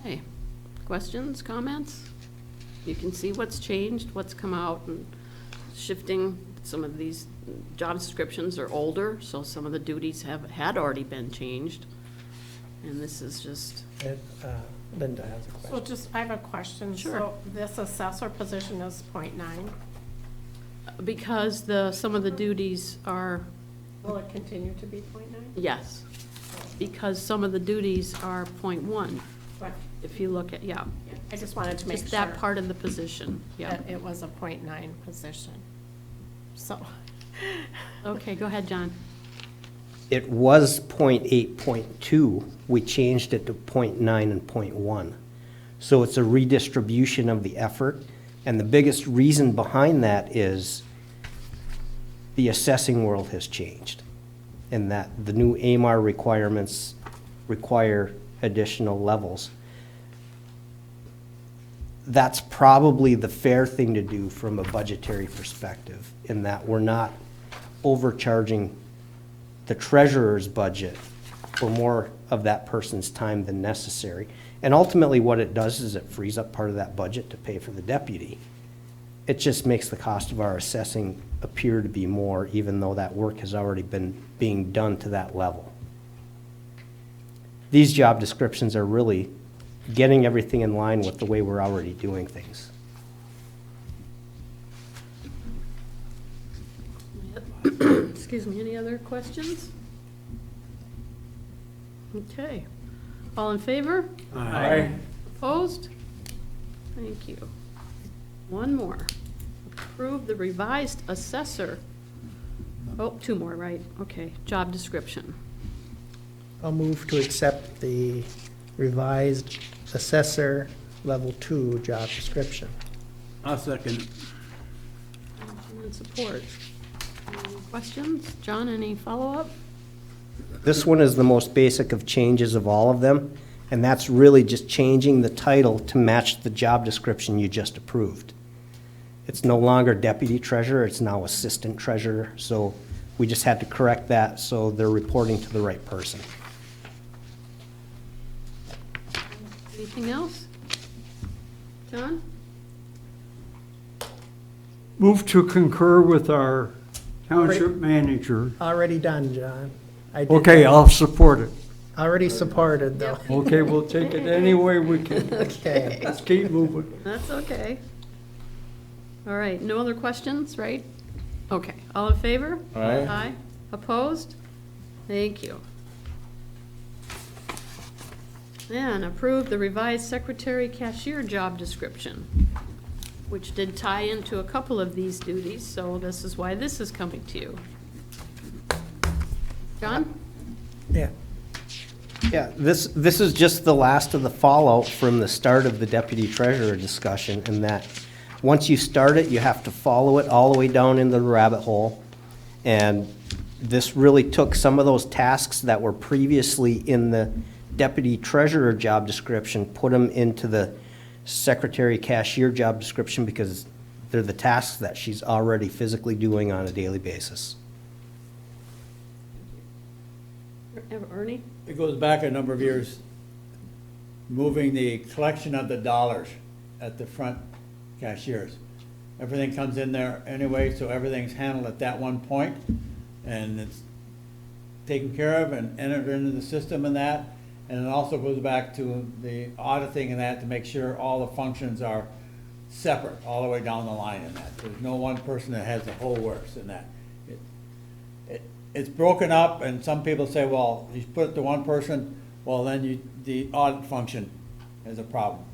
Okay, questions, comments? You can see what's changed, what's come out, and shifting. Some of these job descriptions are older, so some of the duties had already been changed. And this is just, Linda has a So question. just, I have a question. Sure. So this assessor position is .9. because some of the duties are, Will it continue to be .9? yes, because some of the duties are .1. But If you look at, yeah, I just wanted to make just sure that part of the position, yeah. that it was a .9 position. So, Okay, go ahead, John. It was .8, .2. We changed it to .9 and .1. So it's a redistribution of the effort. And the biggest reason behind that is the assessing world has changed. And that the new AMAR requirements require additional levels. That's probably the fair thing to do from a budgetary perspective, in that we're not overcharging the treasurer's budget for more of that person's time than necessary. And ultimately, what it does is it frees up part of that budget to pay for the deputy. It just makes the cost of our assessing appear to be more, even though that work has already been being done to that level. These job descriptions are really getting everything in line with the way we're already doing things. Excuse me, any other questions? Okay, all in favor? Aye. Opposed? Thank you. One more. Approve the revised assessor. Oh, two more, right, okay, job description. I'll move to accept the revised assessor level 2 job description. I'll second. Motion and support. Any questions? John, any follow-up? This one is the most basic of changes of all of them, and that's really just changing the title to match the job description you just approved. It's no longer deputy treasurer, it's now assistant treasurer, so we just had to correct that so they're reporting to the right person. Anything else? John? Move to concur with our township manager. Already done, John. I did Okay, that. I'll support it. Already supported, though. Okay, we'll take it any way we can. Okay. Let's keep moving. That's okay. All right, no other questions, right? Okay, all in favor? Aye. Aye. Opposed? Thank you. Then approve the revised secretary cashier job description, which did tie into a couple of these duties, so this is why this is coming to you. John? Yeah. Yeah, this is just the last of the fallout from the start of the deputy treasurer discussion, in that once you start it, you have to follow it all the way down into the rabbit hole. And this really took some of those tasks that were previously in the deputy treasurer job description, put them into the secretary cashier job description because they're the tasks that she's already physically doing on a daily basis. Ernie? It goes back a number of years, moving the collection of the dollars at the front cashiers. Everything comes in there anyway, so everything's handled at that one point, and it's taken care of and entered into the system and that. And it also goes back to the auditing and that to make sure all the functions are separate all the way down the line in that. There's no one person that has the whole works in that. It's broken up, and some people say, well, you put it to one person, well, then the audit function is a problem.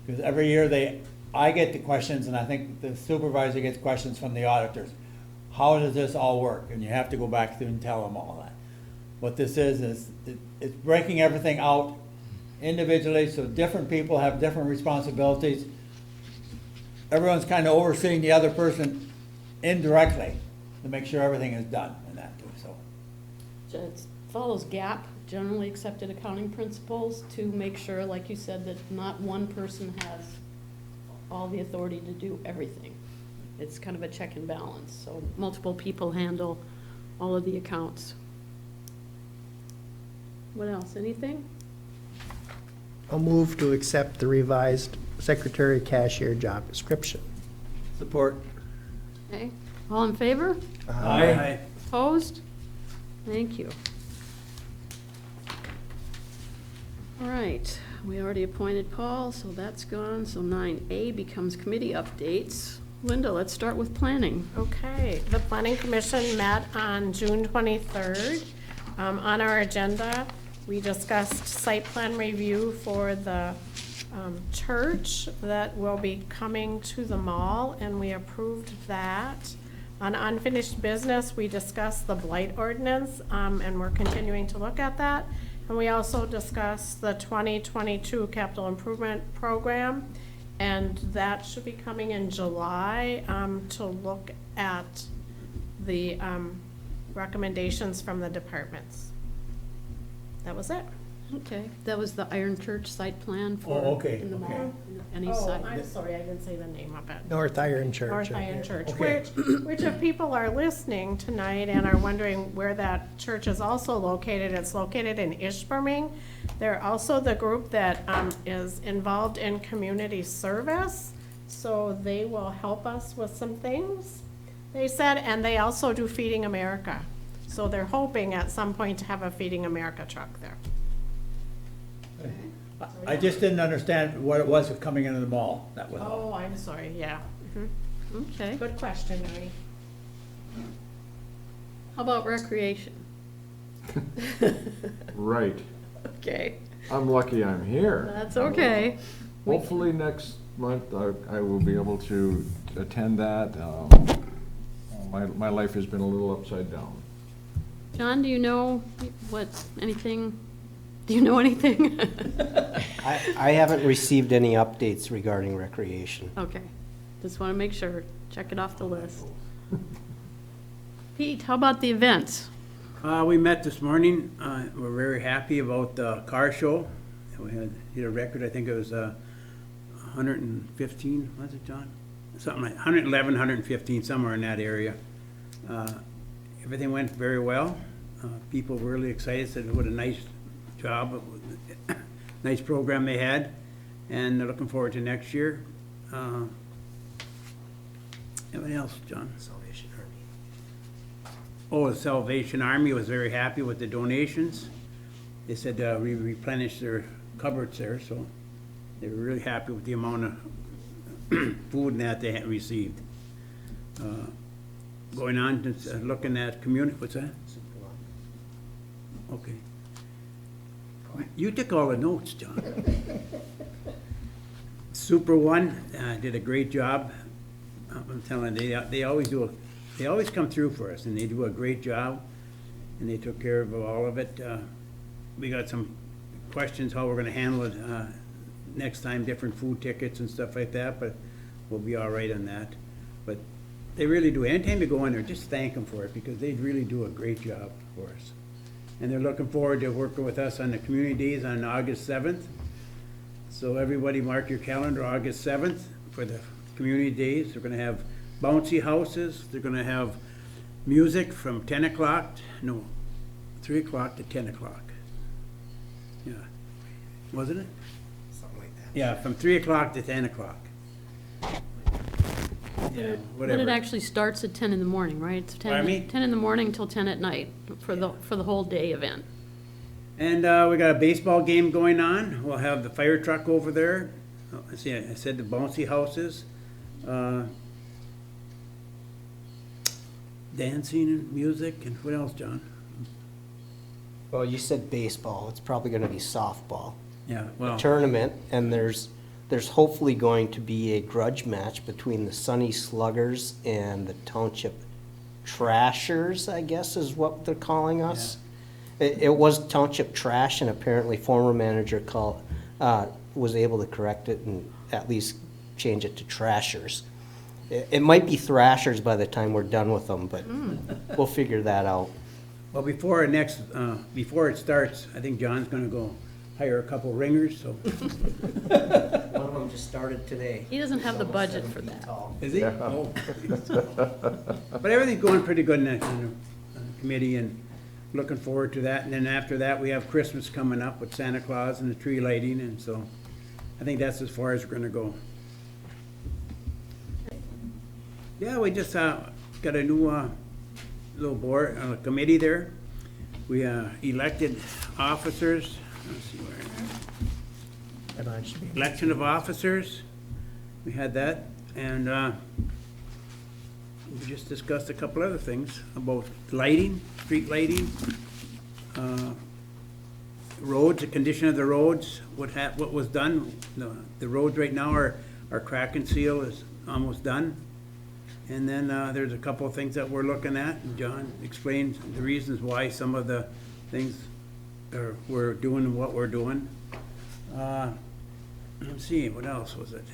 Because every year I get the questions, and I think the supervisor gets questions from the auditors. How does this all work? And you have to go back through and tell them all that. What this is it's breaking everything out individually, so different people have different responsibilities. Everyone's kind of overseeing the other person indirectly to make sure everything is done in that too, so. It follows GAP, generally accepted accounting principles, to make sure, like you said, that not one person has all the authority to do everything. It's kind of a check and balance, so multiple people handle all of the accounts. What else, anything? I'll move to accept the revised secretary cashier job description. Support. Okay, all in favor? Aye. Opposed? Thank you. All right, we already appointed Paul, so that's gone. So 9A becomes committee updates. Linda, let's start with planning. Okay, the Planning Commission met on June 23rd. On our agenda, we discussed site plan review for the church that will be coming to the mall, and we approved that. On unfinished business, we discussed the blight ordinance, and we're continuing to look at that. And we also discussed the 2022 capital improvement program, and that should be coming in July to look at the recommendations from the departments. That was it. Okay, that was the Iron Church site plan for Oh, okay, in the okay. mall. Any Oh, site. I'm sorry, I didn't say the name of it. North Iron Church. North Iron Church, Okay. which if people are listening tonight and are wondering where that church is also located, it's located in Ishburning. They're also the group that is involved in community service, so they will help us with some things, they said, and they also do Feeding America. So they're hoping at some point to have a Feeding America truck there. I just didn't understand what it was coming into the mall, that was all. Oh, I'm sorry, yeah. Okay, Good question, Ernie. how about recreation? Right. Okay, I'm lucky I'm here. that's okay. Hopefully next month I will be able to attend that. My life has been a little upside down. John, do you know anything? Do you know anything? I haven't received any updates regarding recreation. Okay, just want to make sure, check it off the list. Pete, how about the events? We met this morning. We're very happy about the car show. We hit a record, I think it was 115, was it, John? Something like 111, 115, somewhere in that area. Everything went very well. People were really excited, said what a nice job, nice program they had, and they're looking forward to next year. What else, John? Salvation Army. Oh, the Salvation Army was very happy with the donations. They said we replenished their cupboards there, so they were really happy with the amount of food and that they had received. Going on, to looking at community, what's that? Okay. You took all the notes, John. Super One did a great job. I'm telling you, they always come through for us, and they do a great job, and they took care of all of it. We got some questions how we're gonna handle it next time, different food tickets and stuff like that, but we'll be all right on that. But they really do. Anytime you go in there, just thank them for it, because they really do a great job for us. And they're looking forward to working with us on the community days on August 7th. So everybody mark your calendar, August 7th for the community days. They're gonna have bouncy houses. They're gonna have music from 10 o'clock, no, 3 o'clock to 10 o'clock. Yeah, wasn't it? Something like that. Yeah, from 3 o'clock to 10 o'clock. Yeah, But it whatever. actually starts at 10 in the morning, right? It's 10 Pardon me? 10 in the morning till 10 at night for the whole day event. And we got a baseball game going on. We'll have the fire truck over there. Oh, I see, I said the bouncy houses. Dancing and music, and what else, John? Well, you said baseball, it's probably gonna be softball. Yeah, well, Tournament, and there's hopefully going to be a grudge match between the Sunny Sluggers and the Township Trashers, I guess is what they're calling us. It was Township Trash, and apparently former manager was able to correct it and at least change it to Trashers. It might be Thrashers by the time we're done with them, but we'll figure that out. well, before it starts, I think John's gonna go hire a couple ringers, so. One of them just started today. He doesn't have the budget for that. Is he? Oh. But everything's going pretty good in the committee, and looking forward to that. And then after that, we have Christmas coming up with Santa Claus and the tree lighting, and so I think that's as far as we're gonna go. Yeah, we just got a new little board, committee there. We elected officers. Let's see where. That should be- Election of officers, we had that, and we just discussed a couple other things about lighting, street lighting, roads, the condition of the roads, what was done. The roads right now our crack and seal is almost done. And then there's a couple of things that we're looking at, and John explained the reasons why some of the things we're doing what we're doing. Let's see, what else was it?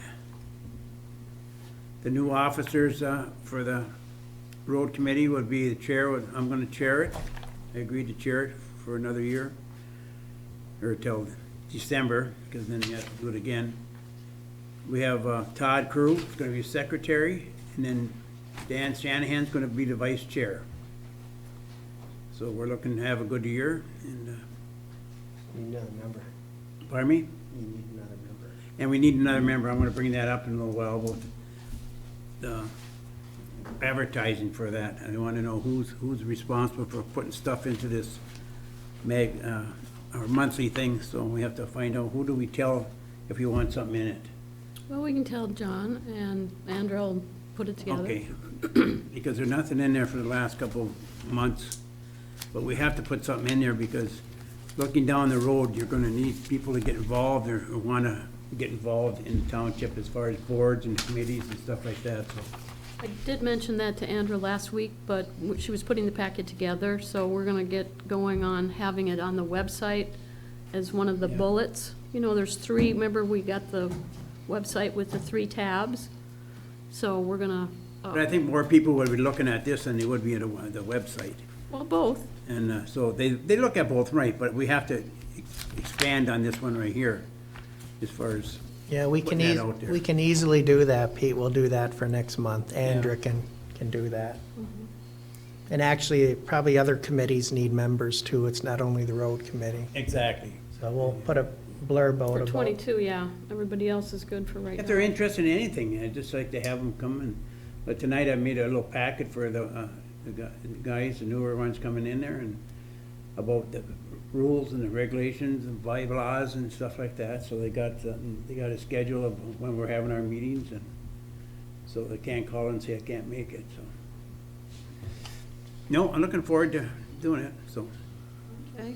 The new officers for the road committee would be the chair. I'm gonna chair it. I agreed to chair it for another year, or till December, because then you have to do it again. We have Todd Crew, is gonna be secretary, and then Dan Shanahan's gonna be the vice chair. So we're looking to have a good year, and, Need another member. pardon me? You need another member. And we need another member. I'm gonna bring that up in a little while, about the advertising for that. I wanna know who's responsible for putting stuff into this our monthly thing, so we have to find out who do we tell if you want something in it. Well, we can tell John, and Andrew will put it together. Okay, because there's nothing in there for the last couple months, but we have to put something in there, because looking down the road, you're gonna need people to get involved, or wanna get involved in the township as far as boards and committees and stuff like that, so. I did mention that to Andrew last week, but she was putting the packet together, so we're gonna get going on having it on the website as one of the Yeah. bullets. You know, there's three, remember we got the website with the 3 tabs? So we're gonna, But I think more people would be looking at this than they would be at the website. well, both. And so they look at both, right, but we have to expand on this one right here, as far as, Yeah, we can, Putting that out there. we can easily do that, Pete. We'll do that for next month. Andrew can do that. And actually, probably other committees need members too. It's not only the road committee. exactly. So we'll put a blurb out For about. 22, yeah. Everybody else is good for right If they're now. interested in anything, I'd just like to have them come and, but tonight I made a little packet for the guys, the newer ones coming in there, and about the rules and the regulations and bylaws and stuff like that, so they got a schedule of when we're having our meetings, and so they can't call and say, I can't make it, so. No, I'm looking forward to doing it, so. Okay.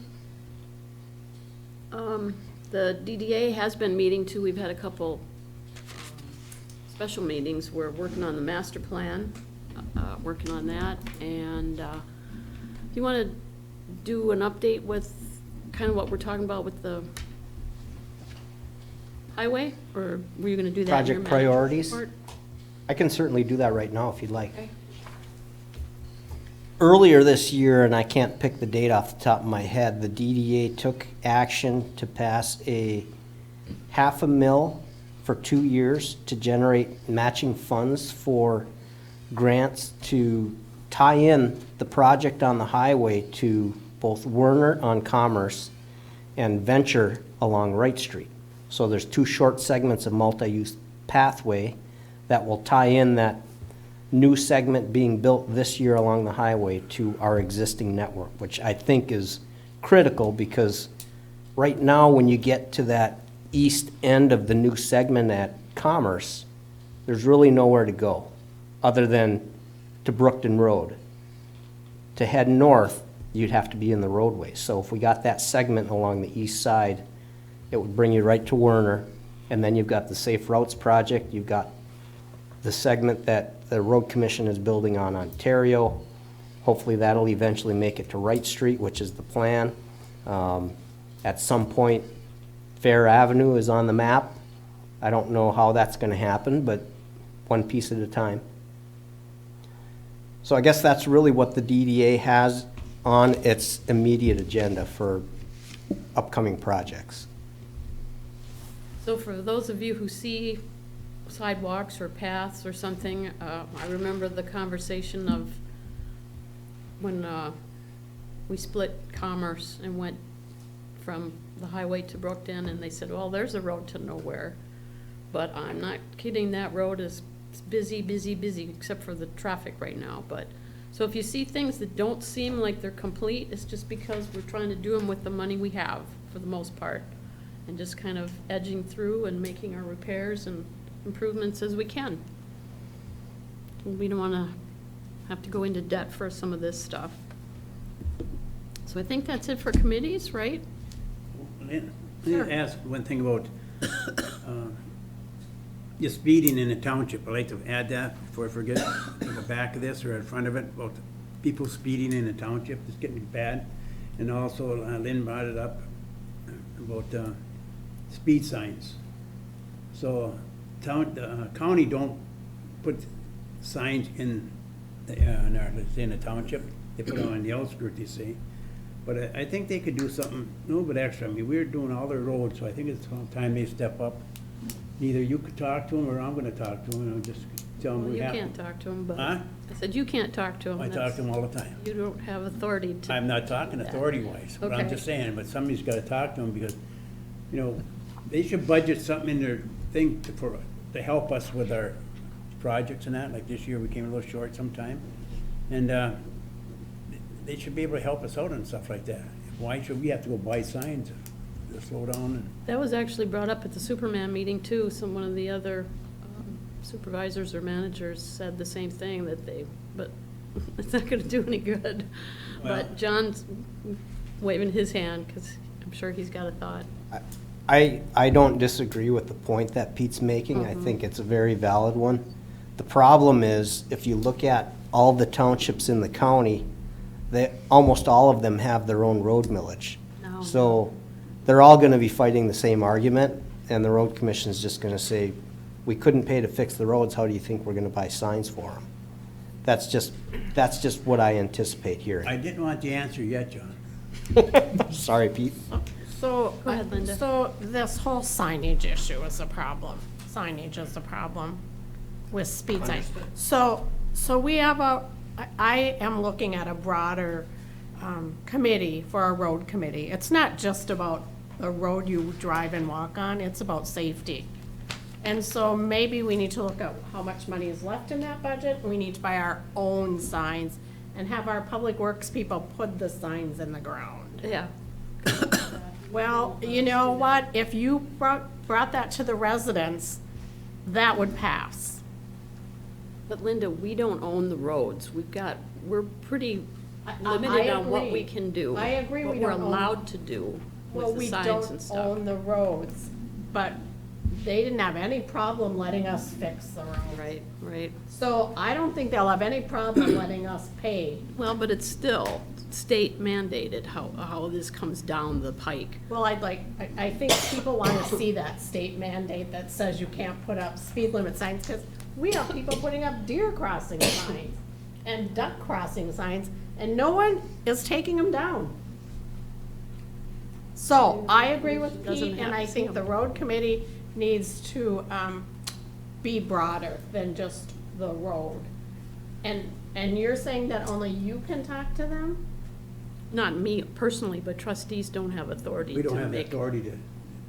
The DDA has been meeting too. We've had a couple special meetings. We're working on the master plan, working on that. And if you want to do an update with kind of what we're talking about with the highway, or were you going to do that in your Project manager's priorities? report? I can certainly do that right now if you'd like. Okay. Earlier this year, and I can't pick the date off the top of my head, the DDA took action to pass a $500,000 for 2 years to generate matching funds for grants to tie in the project on the highway to both Werner on Commerce and Venture along Wright Street. So there's 2 short segments of multi-use pathway that will tie in that new segment being built this year along the highway to our existing network, which I think is critical because right now when you get to that east end of the new segment at Commerce, there's really nowhere to go other than to Brookton Road. To head north, you'd have to be in the roadway. So if we got that segment along the east side, it would bring you right to Werner, and then you've got the Safe Routes project, you've got the segment that the Road Commission is building on Ontario. Hopefully that'll eventually make it to Wright Street, which is the plan. At some point, Fair Avenue is on the map. I don't know how that's gonna happen, but one piece at a time. So I guess that's really what the DDA has on its immediate agenda for upcoming projects. So for those of you who see sidewalks or paths or something, I remember the conversation of when we split Commerce and went from the highway to Brookton, and they said, well, there's a road to nowhere. But I'm not kidding, that road is busy, busy, busy, except for the traffic right now. But so if you see things that don't seem like they're complete, it's just because we're trying to do them with the money we have, for the most part, and just kind of edging through and making our repairs and improvements as we can. We don't want to have to go into debt for some of this stuff. So I think that's it for committees, right? Let me ask one thing about the speeding in the township. I'd like to add that before I forget, at the back of this or in front of it, about people speeding in the township. It's getting bad. And also, Lynn brought it up about speed signs. So county don't put signs in the township. They put them on the outskirts, you see. But I think they could do something a little bit extra. I mean, we're doing all their roads, so I think it's time they step up. Either you could talk to them, or I'm gonna talk to them, and I'll just tell them Well, we you have. can't talk to them, but Huh? I said you can't talk to them. I talk to them all the time. You don't have authority to. I'm not talking authority-wise, but I'm Okay. just saying, but somebody's gotta talk to them, because, you know, they should budget something in their thing to help us with our projects and that. Like this year, we came a little short sometime. And, they should be able to help us out and stuff like that. Why should we have to go buy signs to slow down and? That was actually brought up at the Superman meeting too. One of the other supervisors or managers said the same thing, that but it's not gonna do any good. Well- But John's waving his hand, because I'm sure he's got a thought. I don't disagree with the point that Pete's making. I think it's a very valid one. The problem is, if you look at all the townships in the county, almost all of them have their own road millage. No. So they're all gonna be fighting the same argument, and the road commission's just gonna say, we couldn't pay to fix the roads, how do you think we're gonna buy signs for them? That's just what I anticipate hearing. I didn't want the answer yet, John. Sorry, Pete. So, Go ahead, Linda. So this whole signage issue is a problem. Signage is a problem with speed signs. So we have I am looking at a broader committee for our road committee. It's not just about a road you drive and walk on, it's about safety. And so maybe we need to look at how much money is left in that budget. We need to buy our own signs and have our public works people put the signs in the ground. Yeah. Well, you know what? If you brought that to the residents, that would pass. But Linda, we don't own the roads. We're pretty I limited on what agree. we can do. I agree, we What don't we're own- allowed to do Well, with the we signs and don't stuff. own the roads, but they didn't have any problem letting us fix the road. Right, right. So I don't think they'll have any problem letting us pay. Well, but it's still state mandated how this comes down the pike. Well, I think people want to see that state mandate that says you can't put up speed limit signs, because we have people putting up deer crossing signs and duck crossing signs, and no one is taking them down. So I agree with Doesn't Pete, have and I to think see the road committee needs to be broader than just the road. And you're saying that only you can talk to them? Not me personally, but trustees don't have authority We don't to have the make, authority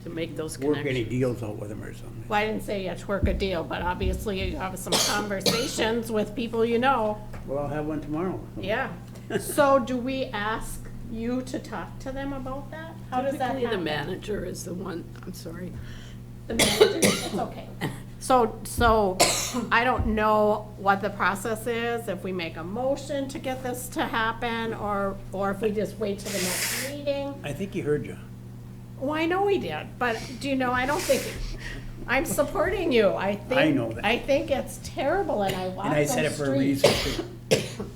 to make those to work any connections. deals out with them or something. Well, I didn't say you had to work a deal, but obviously you have some conversations with people you know. Well, I'll have one tomorrow. Yeah. So do we ask you to talk to them about that? How does that Typically, happen? the manager is the one, I'm sorry. The manager, it's okay. So I don't know what the process is, if we make a motion to get this to happen, or if we just wait till the next meeting. I think he heard you. Well, I know he did, but do you know, I don't think, I'm supporting you. I think. I know that. I think it's terrible, and I walk And I those said it for a streets. reason too.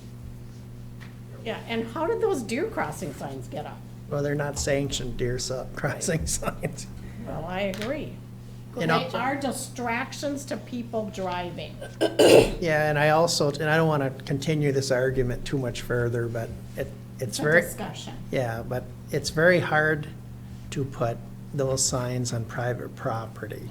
Yeah, and how did those deer crossing signs get up? Well, they're not sanctioned deer crossing signs. Well, I agree. You They know- are distractions to people driving. Yeah, and I also, and I don't want to continue this argument too much further, but it's It's a very, discussion. yeah, but it's very hard to put those signs on private property.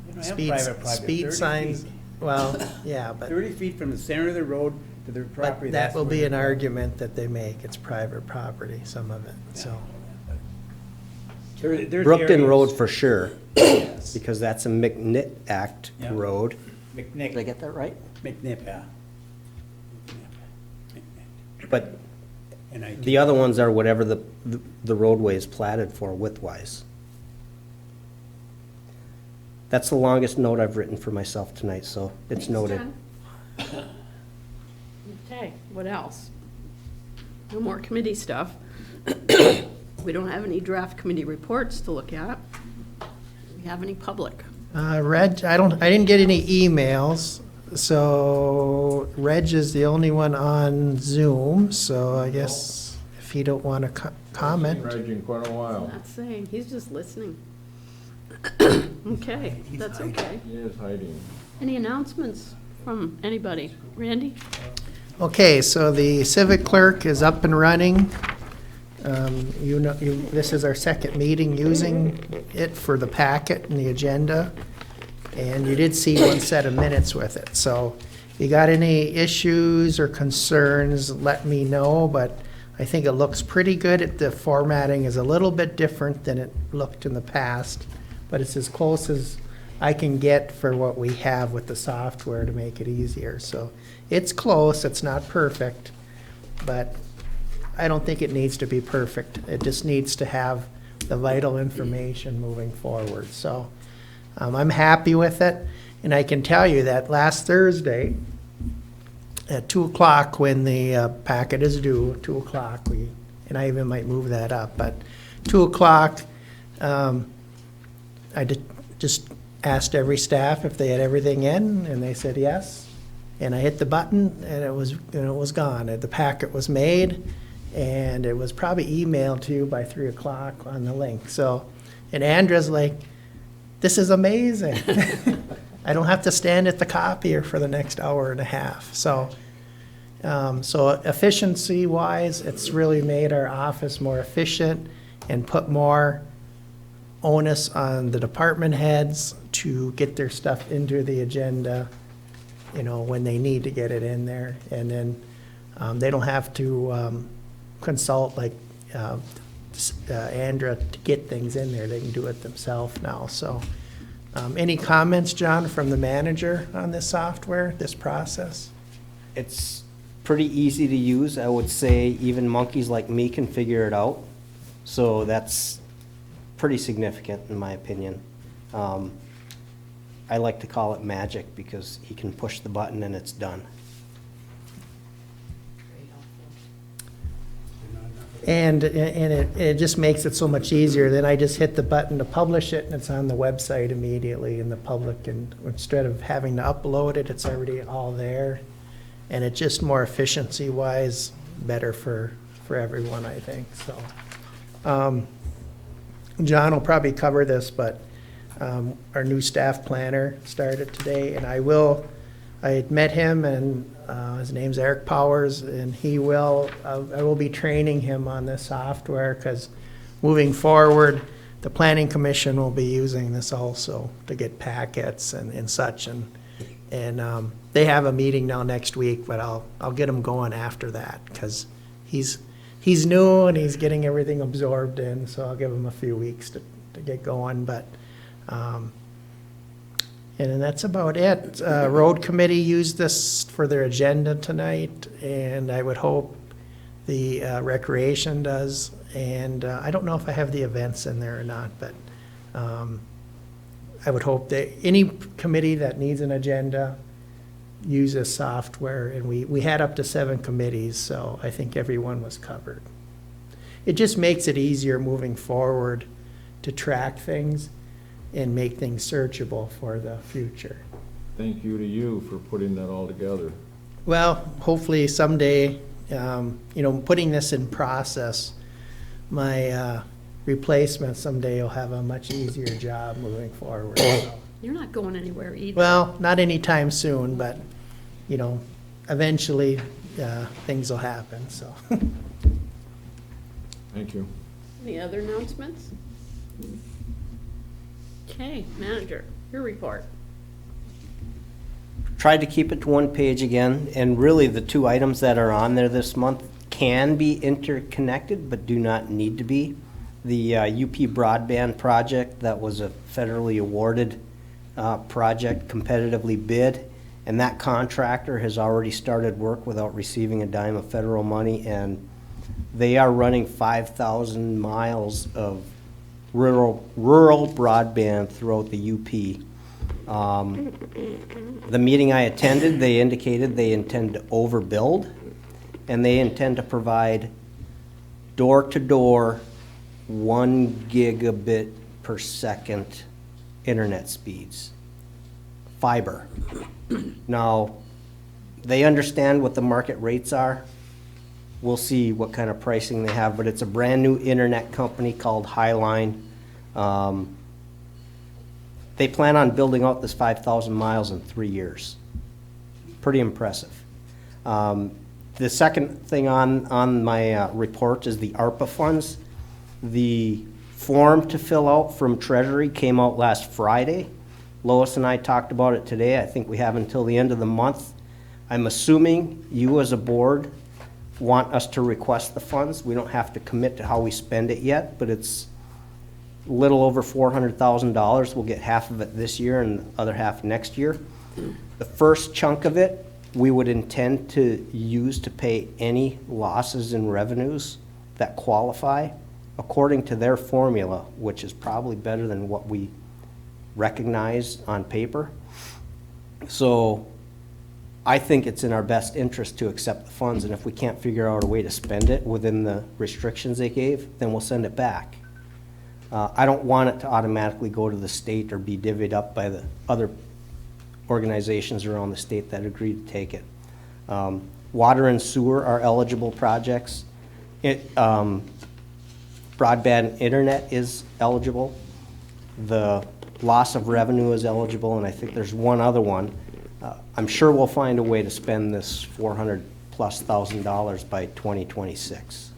You don't have Speed, private property, speed 30 signs, feet. well, yeah, but, 30 feet from the center of the road to the property. but that that's will where be the- an argument that they make. It's private property, some of it, so. There's Brookton areas- Road for sure, because that's a McNitt Act Yeah. road. McNick. Did I get that right? McNipp, yeah. But And I, the other ones are whatever the roadway is platted for width-wise. That's the longest note I've written for myself tonight, so it's Thanks, noted. John. Okay, what else? No more committee stuff. We don't have any draft committee reports to look at. Do we have any public? Reg, I didn't get any emails, so Reg is the only one on Zoom, so I guess if he don't want to comment. Raging quite a while. Not saying, he's just listening. Okay, that's okay. He is hiding. Any announcements from anybody? Randy? Okay, so the civic clerk is up and running. This is our second meeting using it for the packet and the agenda. And you did see one set of minutes with it. So if you got any issues or concerns, let me know, but I think it looks pretty good. The formatting is a little bit different than it looked in the past, but it's as close as I can get for what we have with the software to make it easier. So it's close, it's not perfect, but I don't think it needs to be perfect. It just needs to have the vital information moving forward. So I'm happy with it, and I can tell you that last Thursday at 2 o'clock, when the packet is due, 2 o'clock, and I even might move that up, but 2 o'clock, I just asked every staff if they had everything in, and they said yes. And I hit the button, and it was gone. The packet was made, and it was probably emailed to you by 3 o'clock on the link. So, and Andra's like, this is amazing. I don't have to stand at the copier for the next hour and a half. So efficiency-wise, it's really made our office more efficient and put more onus on the department heads to get their stuff into the agenda, when they need to get it in there. And then they don't have to consult like Andra to get things in there. They can do it themselves now. So any comments, John, from the manager on this software, this process? It's pretty easy to use. I would say even monkeys like me can figure it out. So that's pretty significant in my opinion. I like to call it magic because he can push the button and it's done. And it just makes it so much easier. Then I just hit the button to publish it, and it's on the website immediately in the public. And instead of having to upload it, it's already all there. And it's just more efficiency-wise, better for everyone, I think. So, John will probably cover this, but our new staff planner started today, and I had met him, and his name's Eric Powers, and I will be training him on this software, because moving forward, the planning commission will be using this also to get packets and such, and they have a meeting now next week, but I'll get him going after that, because he's new and he's getting everything absorbed in, so I'll give him a few weeks to get going, but, and then that's about it. Road committee used this for their agenda tonight, and I would hope the recreation does, and I don't know if I have the events in there or not, but I would hope that any committee that needs an agenda uses software, and we had up to 7 committees, so I think everyone was covered. It just makes it easier moving forward to track things and make things searchable for the future. Thank you to you for putting that all together. Well, hopefully someday, putting this in process, my replacement someday will have a much easier job moving forward. So. You're not going anywhere either. Well, not anytime soon, but, eventually, things will happen, so. Thank you. Any other announcements? Okay, manager, your report. Tried to keep it to one page again, and really the 2 items that are on there this month can be interconnected, but do not need to be. The UP broadband project, that was a federally awarded project, competitively bid, and that contractor has already started work without receiving a dime of federal money, and they are running 5,000 miles of rural broadband throughout the UP. The meeting I attended, they indicated they intend to overbuild, and they intend to provide door-to-door 1 gigabit per second internet speeds. Fiber. Now, they understand what the market rates are. We'll see what kind of pricing they have, but it's a brand-new internet company called Highline. They plan on building out this 5,000 miles in 3 years. Pretty impressive. The second thing on my report is the ARPA funds. The form to fill out from Treasury came out last Friday. Lois and I talked about it today. I think we have until the end of the month. I'm assuming you as a board want us to request the funds. We don't have to commit to how we spend it yet, but it's a little over $400,000. We'll get half of it this year and the other half next year. The first chunk of it, we would intend to use to pay any losses in revenues that qualify according to their formula, which is probably better than what we recognize on paper. So I think it's in our best interest to accept the funds, and if we can't figure out a way to spend it within the restrictions they gave, then we'll send it back. I don't want it to automatically go to the state or be divvied up by the other organizations around the state that agreed to take it. Water and sewer are eligible projects. Broadband internet is eligible. The loss of revenue is eligible, and I think there's one other one. I'm sure we'll find a way to spend this $400,000+ by 2026.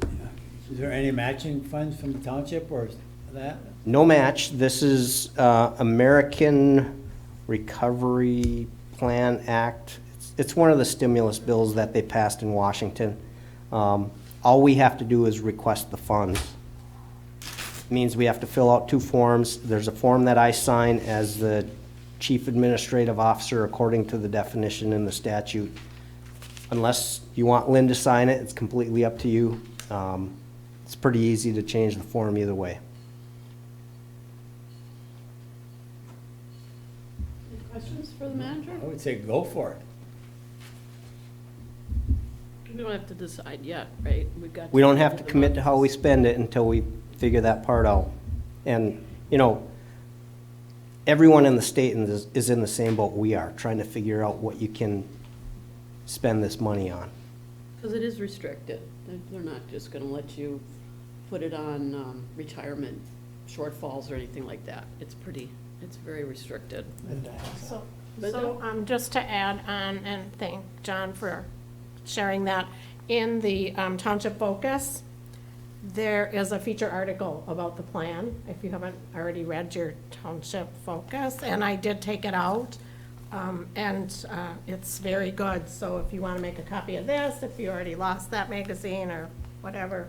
Is there any matching funds from the township or that? No match. This is American Recovery Plan Act. It's one of the stimulus bills that they passed in Washington. All we have to do is request the funds. Means we have to fill out 2 forms. There's a form that I sign as the chief administrative officer according to the definition in the statute. Unless you want Lynn to sign it, it's completely up to you. It's pretty easy to change the form either way. Any questions for the manager? I would say go for it. We don't have to decide yet, right? We don't have to commit to how we spend it until we figure that part out. And, everyone in the state is in the same boat we are, trying to figure out what you can spend this money on. Because it is restricted. They're not just going to let you put it on retirement shortfalls or anything like that. It's very restricted. So, just to add on, and thank John for sharing that, in the Township Focus, There is a feature article about the plan, if you haven't already read your township focus, and I did take it out. It's very good, so if you want to make a copy of this, if you already lost that magazine or whatever,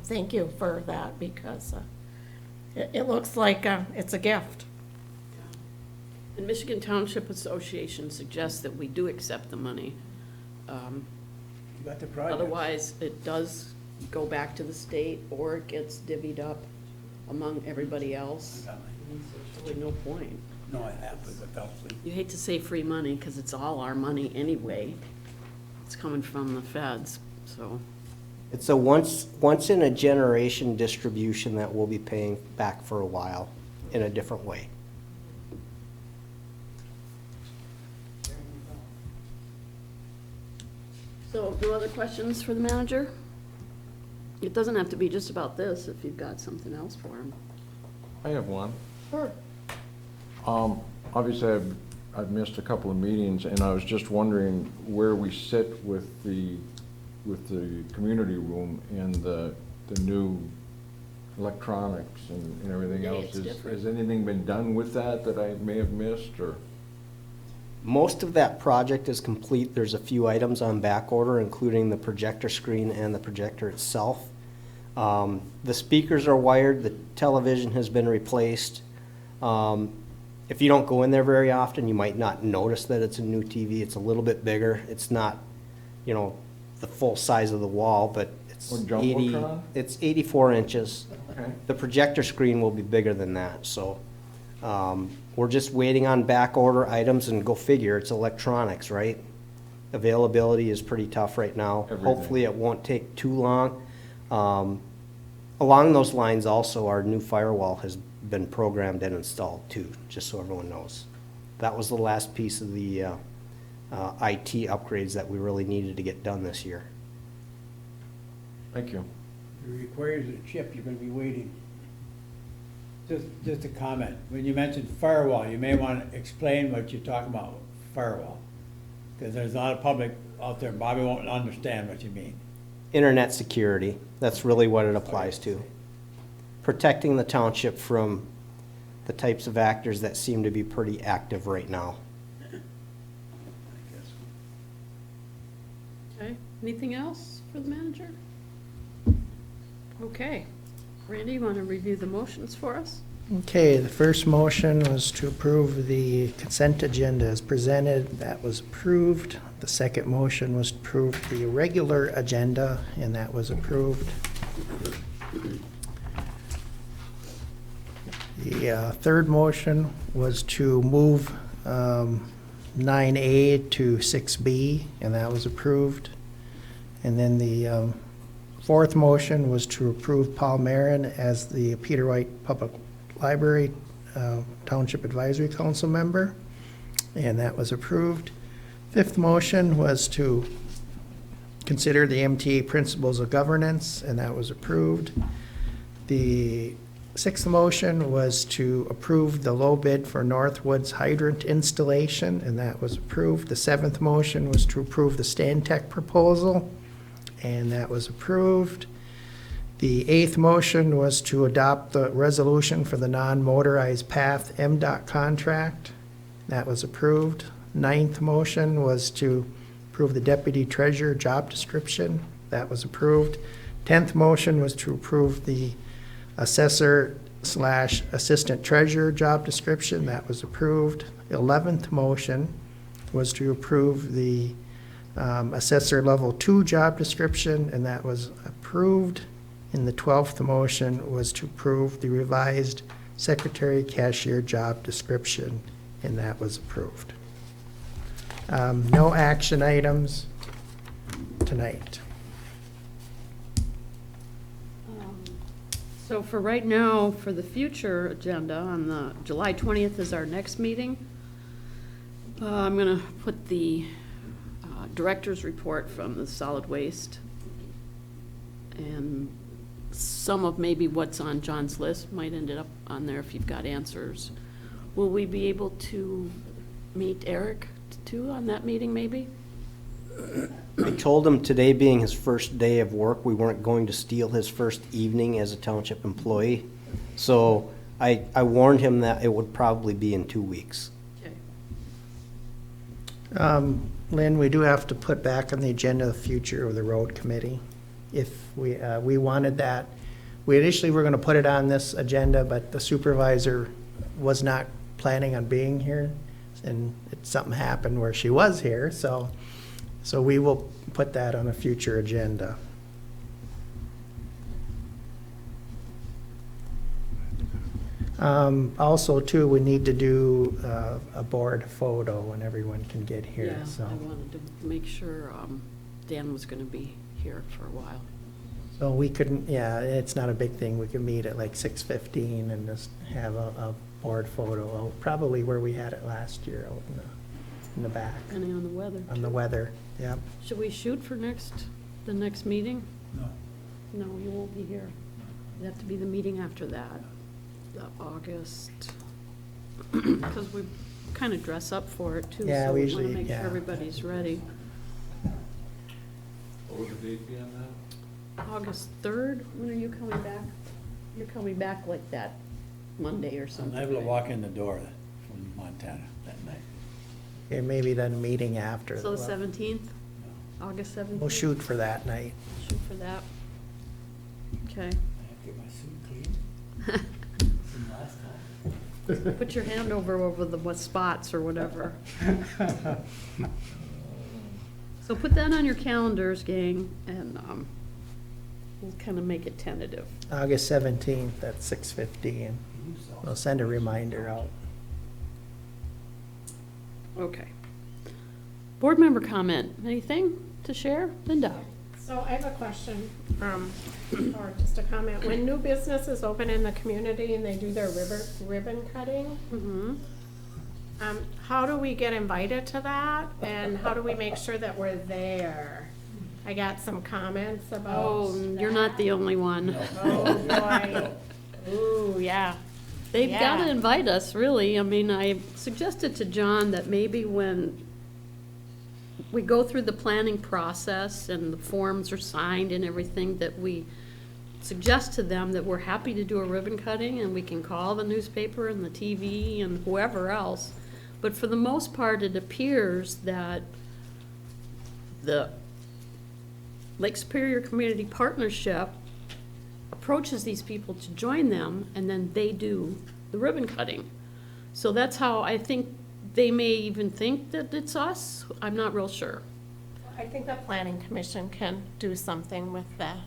thank you for that, because it looks like it's a gift. And Michigan Township Association suggests that we do accept the money. You got the project. Otherwise, it does go back to the state, or it gets divvied up among everybody else. There's really no point. No, I have, but I fell asleep. You hate to say free money, because it's all our money anyway. It's coming from the feds, so. It's a once in a generation distribution that we'll be paying back for a while in a different way. So, no other questions for the manager? It doesn't have to be just about this, if you've got something else for him. I have one. Sure. Obviously, I've missed a couple of meetings, and I was just wondering where we sit with the community room and the new electronics and everything Yeah, else. it's different. Has anything been done with that I may have missed, or? Most of that project is complete. There's a few items on back order, including the projector screen and the projector itself. The speakers are wired, the television has been replaced. If you don't go in there very often, you might not notice that it's a new TV. It's a little bit bigger. It's not, the full size of the wall, but it's Or Jumbotron? it's 84 inches. Okay. The projector screen will be bigger than that, so, we're just waiting on back order items, and go figure, it's electronics, right? Availability is pretty tough right now. Everything. Hopefully it won't take too long. Along those lines also, our new firewall has been programmed and installed too, just so everyone knows. That was the last piece of the, IT upgrades that we really needed to get done this year. Thank you. It requires a chip, you're gonna be waiting. Just a comment, when you mentioned firewall, you may wanna explain what you're talking about, firewall. Cause there's a lot of public out there, Bobby won't understand what you mean. Internet security, that's really what it applies to. Protecting the township from the types of actors that seem to be pretty active right now. Okay, anything else for the manager? Okay. Randy, you want to review the motions for us? Okay, the first motion was to approve the consent agenda as presented. That was approved. The second motion was to approve the regular agenda, and that was approved. The third motion was to move 9A to 6B, and that was approved. And then the fourth motion was to approve Paul Marin as the Peter White Public Library Township Advisory Council member, and that was approved. Fifth motion was to consider the MTA Principles of Governance, and that was approved. The sixth motion was to approve the low bid for Northwoods hydrant installation, and that was approved. The seventh motion was to approve the Stantec proposal, and that was approved. The eighth motion was to adopt the resolution for the non-motorized path MDOT contract. That was approved. Ninth motion was to approve the deputy treasurer job description. That was approved. 10th motion was to approve the assessor/assistant treasurer job description. That was approved. 11th motion was to approve the assessor level 2 job description, and that was approved. And the 12th motion was to approve the revised secretary cashier job description, and that was approved. No action items tonight. So for right now, for the future agenda, on the July 20th is our next meeting. I'm gonna put the director's report from the solid waste, and some of maybe what's on John's list might end up on there if you've got answers. Will we be able to meet Eric too on that meeting maybe? I told him today being his first day of work, we weren't going to steal his first evening as a township employee. So I warned him that it would probably be in 2 weeks. Okay. Lynn, we do have to put back on the agenda the future of the road committee. If we wanted that, we initially were gonna put it on this agenda, but the supervisor was not planning on being here, and something happened where she was here, so we will put that on a future agenda. Also too, we need to do a board photo when everyone can get here, Yeah, so. I wanted to make sure Dan was gonna be here for a while. So we couldn't, yeah, it's not a big thing, we could meet at like 6:15 and just have a board photo, probably where we had it last year, out in the back, Depending on the weather. on the weather, yeah. Should we shoot for the next meeting? No. No, you won't be here. It'd have to be the meeting after that, the August, because we kind of dress up for it too. Yeah, so we we want usually- to make sure yeah. everybody's ready. What would the date be on that? August 3rd, when are you coming back? You're coming back like that Monday or I'm something. able to right? walk in the door from Montana that night. Okay, maybe then meeting after. So the 17th, August 17th? We'll shoot for that night. Shoot for that. Okay. I have to get my suit clean from last time. Put your hand over the what spots or whatever. So put that on your calendars, gang, and we'll kind of make it tentative. August 17th at 6:15. We'll send a reminder out. Okay. Board member comment, anything to share? Linda? So I have a question, or just a comment. When new businesses open in the community and they do their ribbon cutting, Mm-hmm. how do we get invited to that? And how do we make sure that we're there? I got some comments about. Oh, you're not the only one. Oh, boy. Ooh, yeah. They've got to Yeah. invite us, really. I mean, I suggested to John that maybe when we go through the planning process and the forms are signed and everything, that we suggest to them that we're happy to do a ribbon cutting and we can call the newspaper and the TV and whoever else. But for the most part, it appears that the Lake Superior Community Partnership approaches these people to join them, and then they do the ribbon cutting. So that's how I think they may even think that it's us. I'm not real sure. I think the planning commission can do something with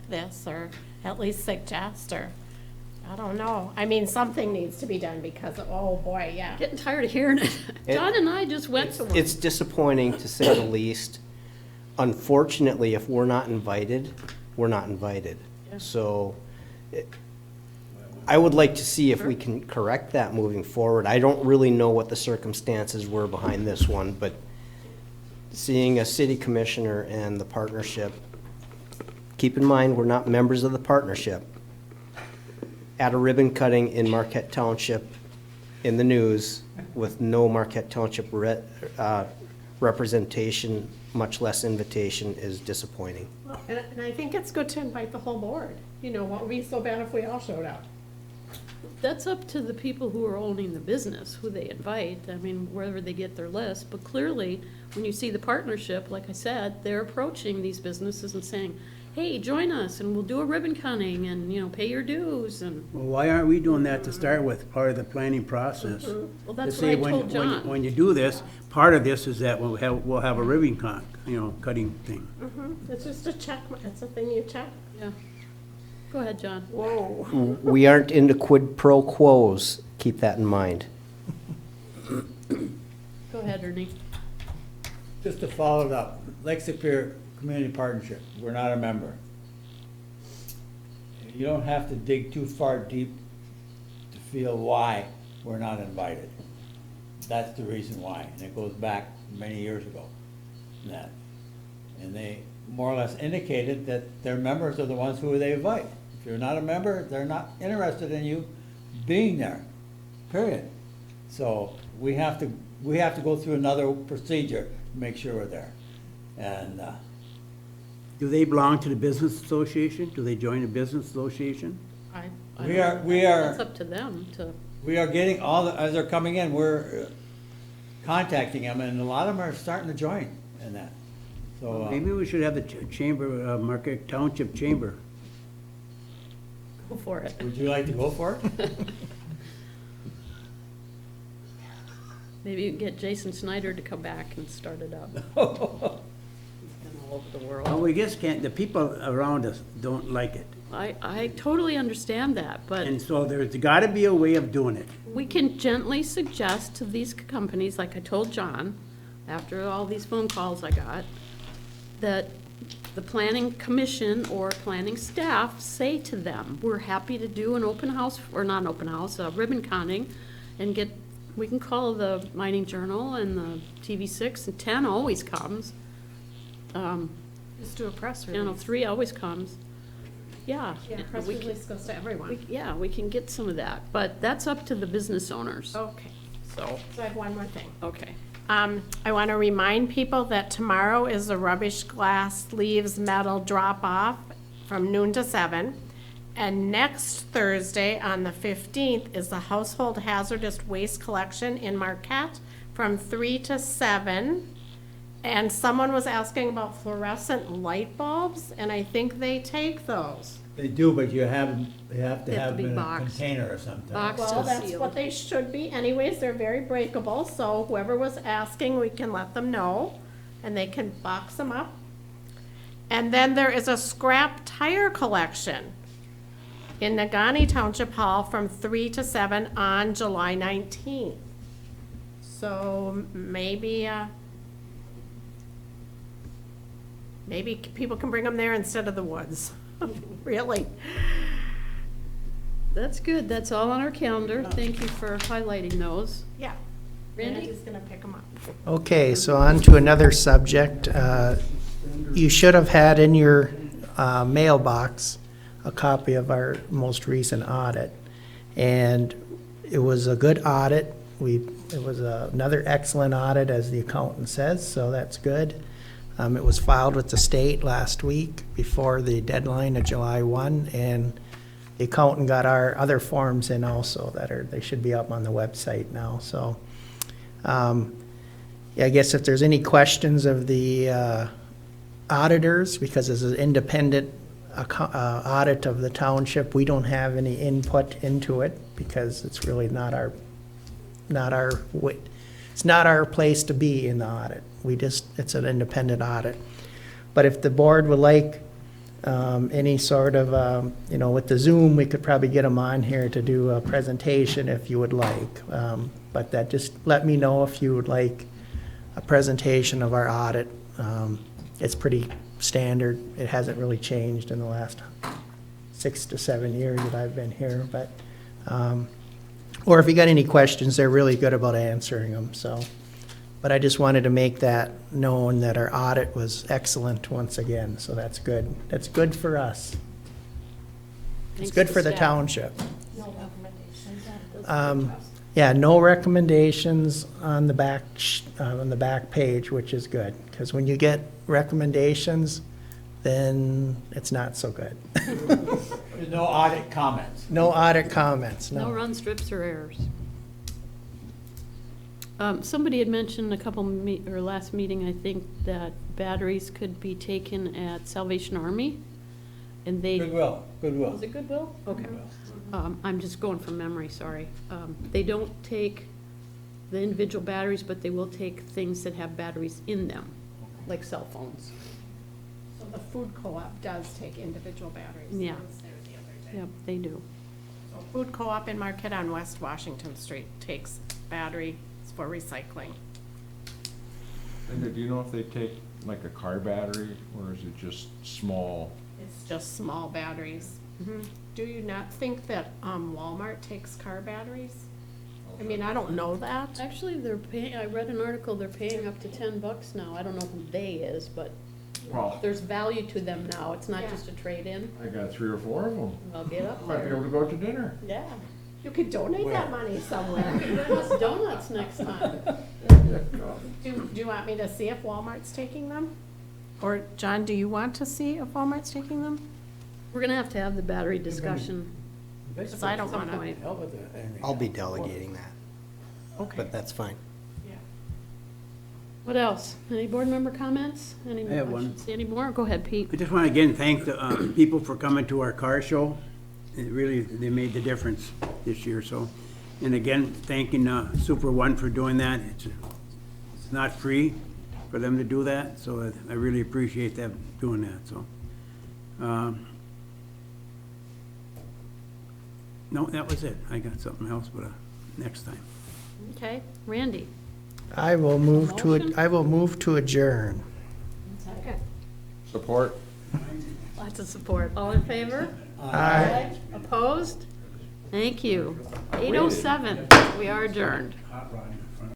this, or at least suggest, or, I don't know. I mean, something needs to be done because, oh, boy, yeah. Getting tired of hearing it. John and I just went to one. It's disappointing, to say the least. Unfortunately, if we're not invited, we're not invited. Yeah. So I would like to see if we can correct that moving forward. I don't really know what the circumstances were behind this one, but seeing a city commissioner and the partnership, keep in mind, we're not members of the partnership, at a ribbon cutting in Marquette Township in the news with no Marquette Township representation, much less invitation, is disappointing. Well, and I think it's good to invite the whole board. You know, what would be so bad if we all showed up? That's up to the people who are owning the business, who they invite, I mean, wherever they get their list. But clearly, when you see the partnership, like I said, they're approaching these businesses and saying, hey, join us, and we'll do a ribbon cutting, and, you know, pay your dues, and, Well, why aren't we doing that to start with, part of the planning process? well, that's To what I say when- told when- John. When you do this, part of this is that we'll have a ribbon cutting thing. It's just a check, it's a thing you check. Yeah. Go ahead, John. Whoa. We aren't into quid pro quos, keep that in mind. Go ahead, Ernie. Just to follow it up, Lake Superior Community Partnership, we're not a member. You don't have to dig too far deep to feel why we're not invited. That's the reason why, and it goes back many years ago. And they more or less indicated that their members are the ones who they invite. If you're not a member, they're not interested in you being there, period. So we have to go through another procedure to make sure we're there. And, Do they belong to the business association? Do they join a business association? I We don't- are- we That's are- up to them to, we are getting as they're coming in, we're contacting them, and a lot of them are starting to join in that. So, Maybe we should have the chamber, Marquette Township Chamber. go for it. would you like to go for it? Maybe you can get Jason Snyder to come back and start it up. He's been all over the Well, world. we just can't, the people around us don't like it. I totally understand that, but And so there's gotta be a way of doing it. we can gently suggest to these companies, like I told John, after all these phone calls I got, that the planning commission or planning staff say to them, we're happy to do an open house, or not an open house, a ribbon cutting, and get, we can call the Mining Journal and the TV6, and 10 always comes. Just do a press Channel release. 3 always comes. Yeah. Yeah, press we can- release goes to everyone. Yeah, we can get some of that, but that's up to the business owners, Okay, so, so I have one more thing. okay. I want to remind people that tomorrow is the rubbish, glass, leaves, metal drop-off from noon to 7. And next Thursday, on the 15th, is the household hazardous waste collection in Marquette from 3 to 7. And someone was asking about fluorescent light bulbs, and I think they take those. They do, but you have to They have have to them be in a boxed. container or something. Boxed. Well, Still that's sealed. what they should be anyways, they're very breakable, so whoever was asking, we can let them know, and they can box them up. And then there is a scrap tire collection in Nagani Township Hall from 3 to 7 on July 19th. So maybe people can bring them there instead of the woods, really. That's good, that's all on our calendar, thank you for highlighting those. Yeah. Randy? Randy's gonna pick them up. Okay, so on to another subject. You should have had in your mailbox a copy of our most recent audit. And it was a good audit. It was another excellent audit, as the accountant says, so that's good. It was filed with the state last week before the deadline of July 1, and the accountant got our other forms in also they should be up on the website now, so. Yeah, I guess if there's any questions of the auditors, because it's an independent audit of the township, we don't have any input into it because it's really not our it's not our place to be in the audit. It's an independent audit. But if the board would like any sort of, with the Zoom, we could probably get them on here to do a presentation if you would like. But that, just let me know if you would like a presentation of our audit. It's pretty standard. It hasn't really changed in the last 6 to 7 years that I've been here, but, or if you got any questions, they're really good about answering them, so. But I just wanted to make that known that our audit was excellent once again, so that's good. That's good for us. It's Thanks good to for the staff. township. No recommendations. Yeah, no recommendations on the back page, which is good, because when you get recommendations, then it's not so good. There's no audit comments. No audit comments, No no. run strips or errors. Somebody had mentioned last meeting, I think, that batteries could be taken at Salvation Army, and they. Goodwill. Was it Goodwill? Okay. I'm just going from memory, sorry. They don't take the individual batteries, but they will take things that have batteries in them, like cell phones. So the food co-op does take individual batteries. Yeah. I was there the other day. Yep, they do. So Food co-op in Marquette on West Washington Street takes batteries for recycling. Linda, do you know if they take like a car battery, or is it just small? It's just small batteries. Do you not think that Walmart takes car batteries? I mean, I don't know that. Actually, they're paying, I read an article, they're paying up to $10 now. I don't know who they is, but Well, there's value to them now. It's not Yeah. just a trade-in. I got 3 or 4 of them. I'll get up Might be there. able to go out to dinner. Yeah. You could donate that money somewhere. Bring us donuts next time. Do you want me to see if Walmart's taking them? Or, John, do you want to see if Walmart's taking them? We're gonna have to have the battery discussion. Because I don't Some want to. point. I'll be delegating that, Okay. but that's fine. What else? Any board member comments? Any I have one. questions? Any more? Go ahead, Pete. I just want to again thank the people for coming to our car show. It really, they made the difference this year, so. And again, thanking Super One for doing that. It's not free for them to do that, so I really appreciate them doing that, so. No, that was it. I got something else, but next time. Okay, Randy. I will move Motion? I will move to adjourn. Second. Support? Lots of support. All in favor? Aye. Opposed? Thank you. 8:07, we are adjourned. Hot rod.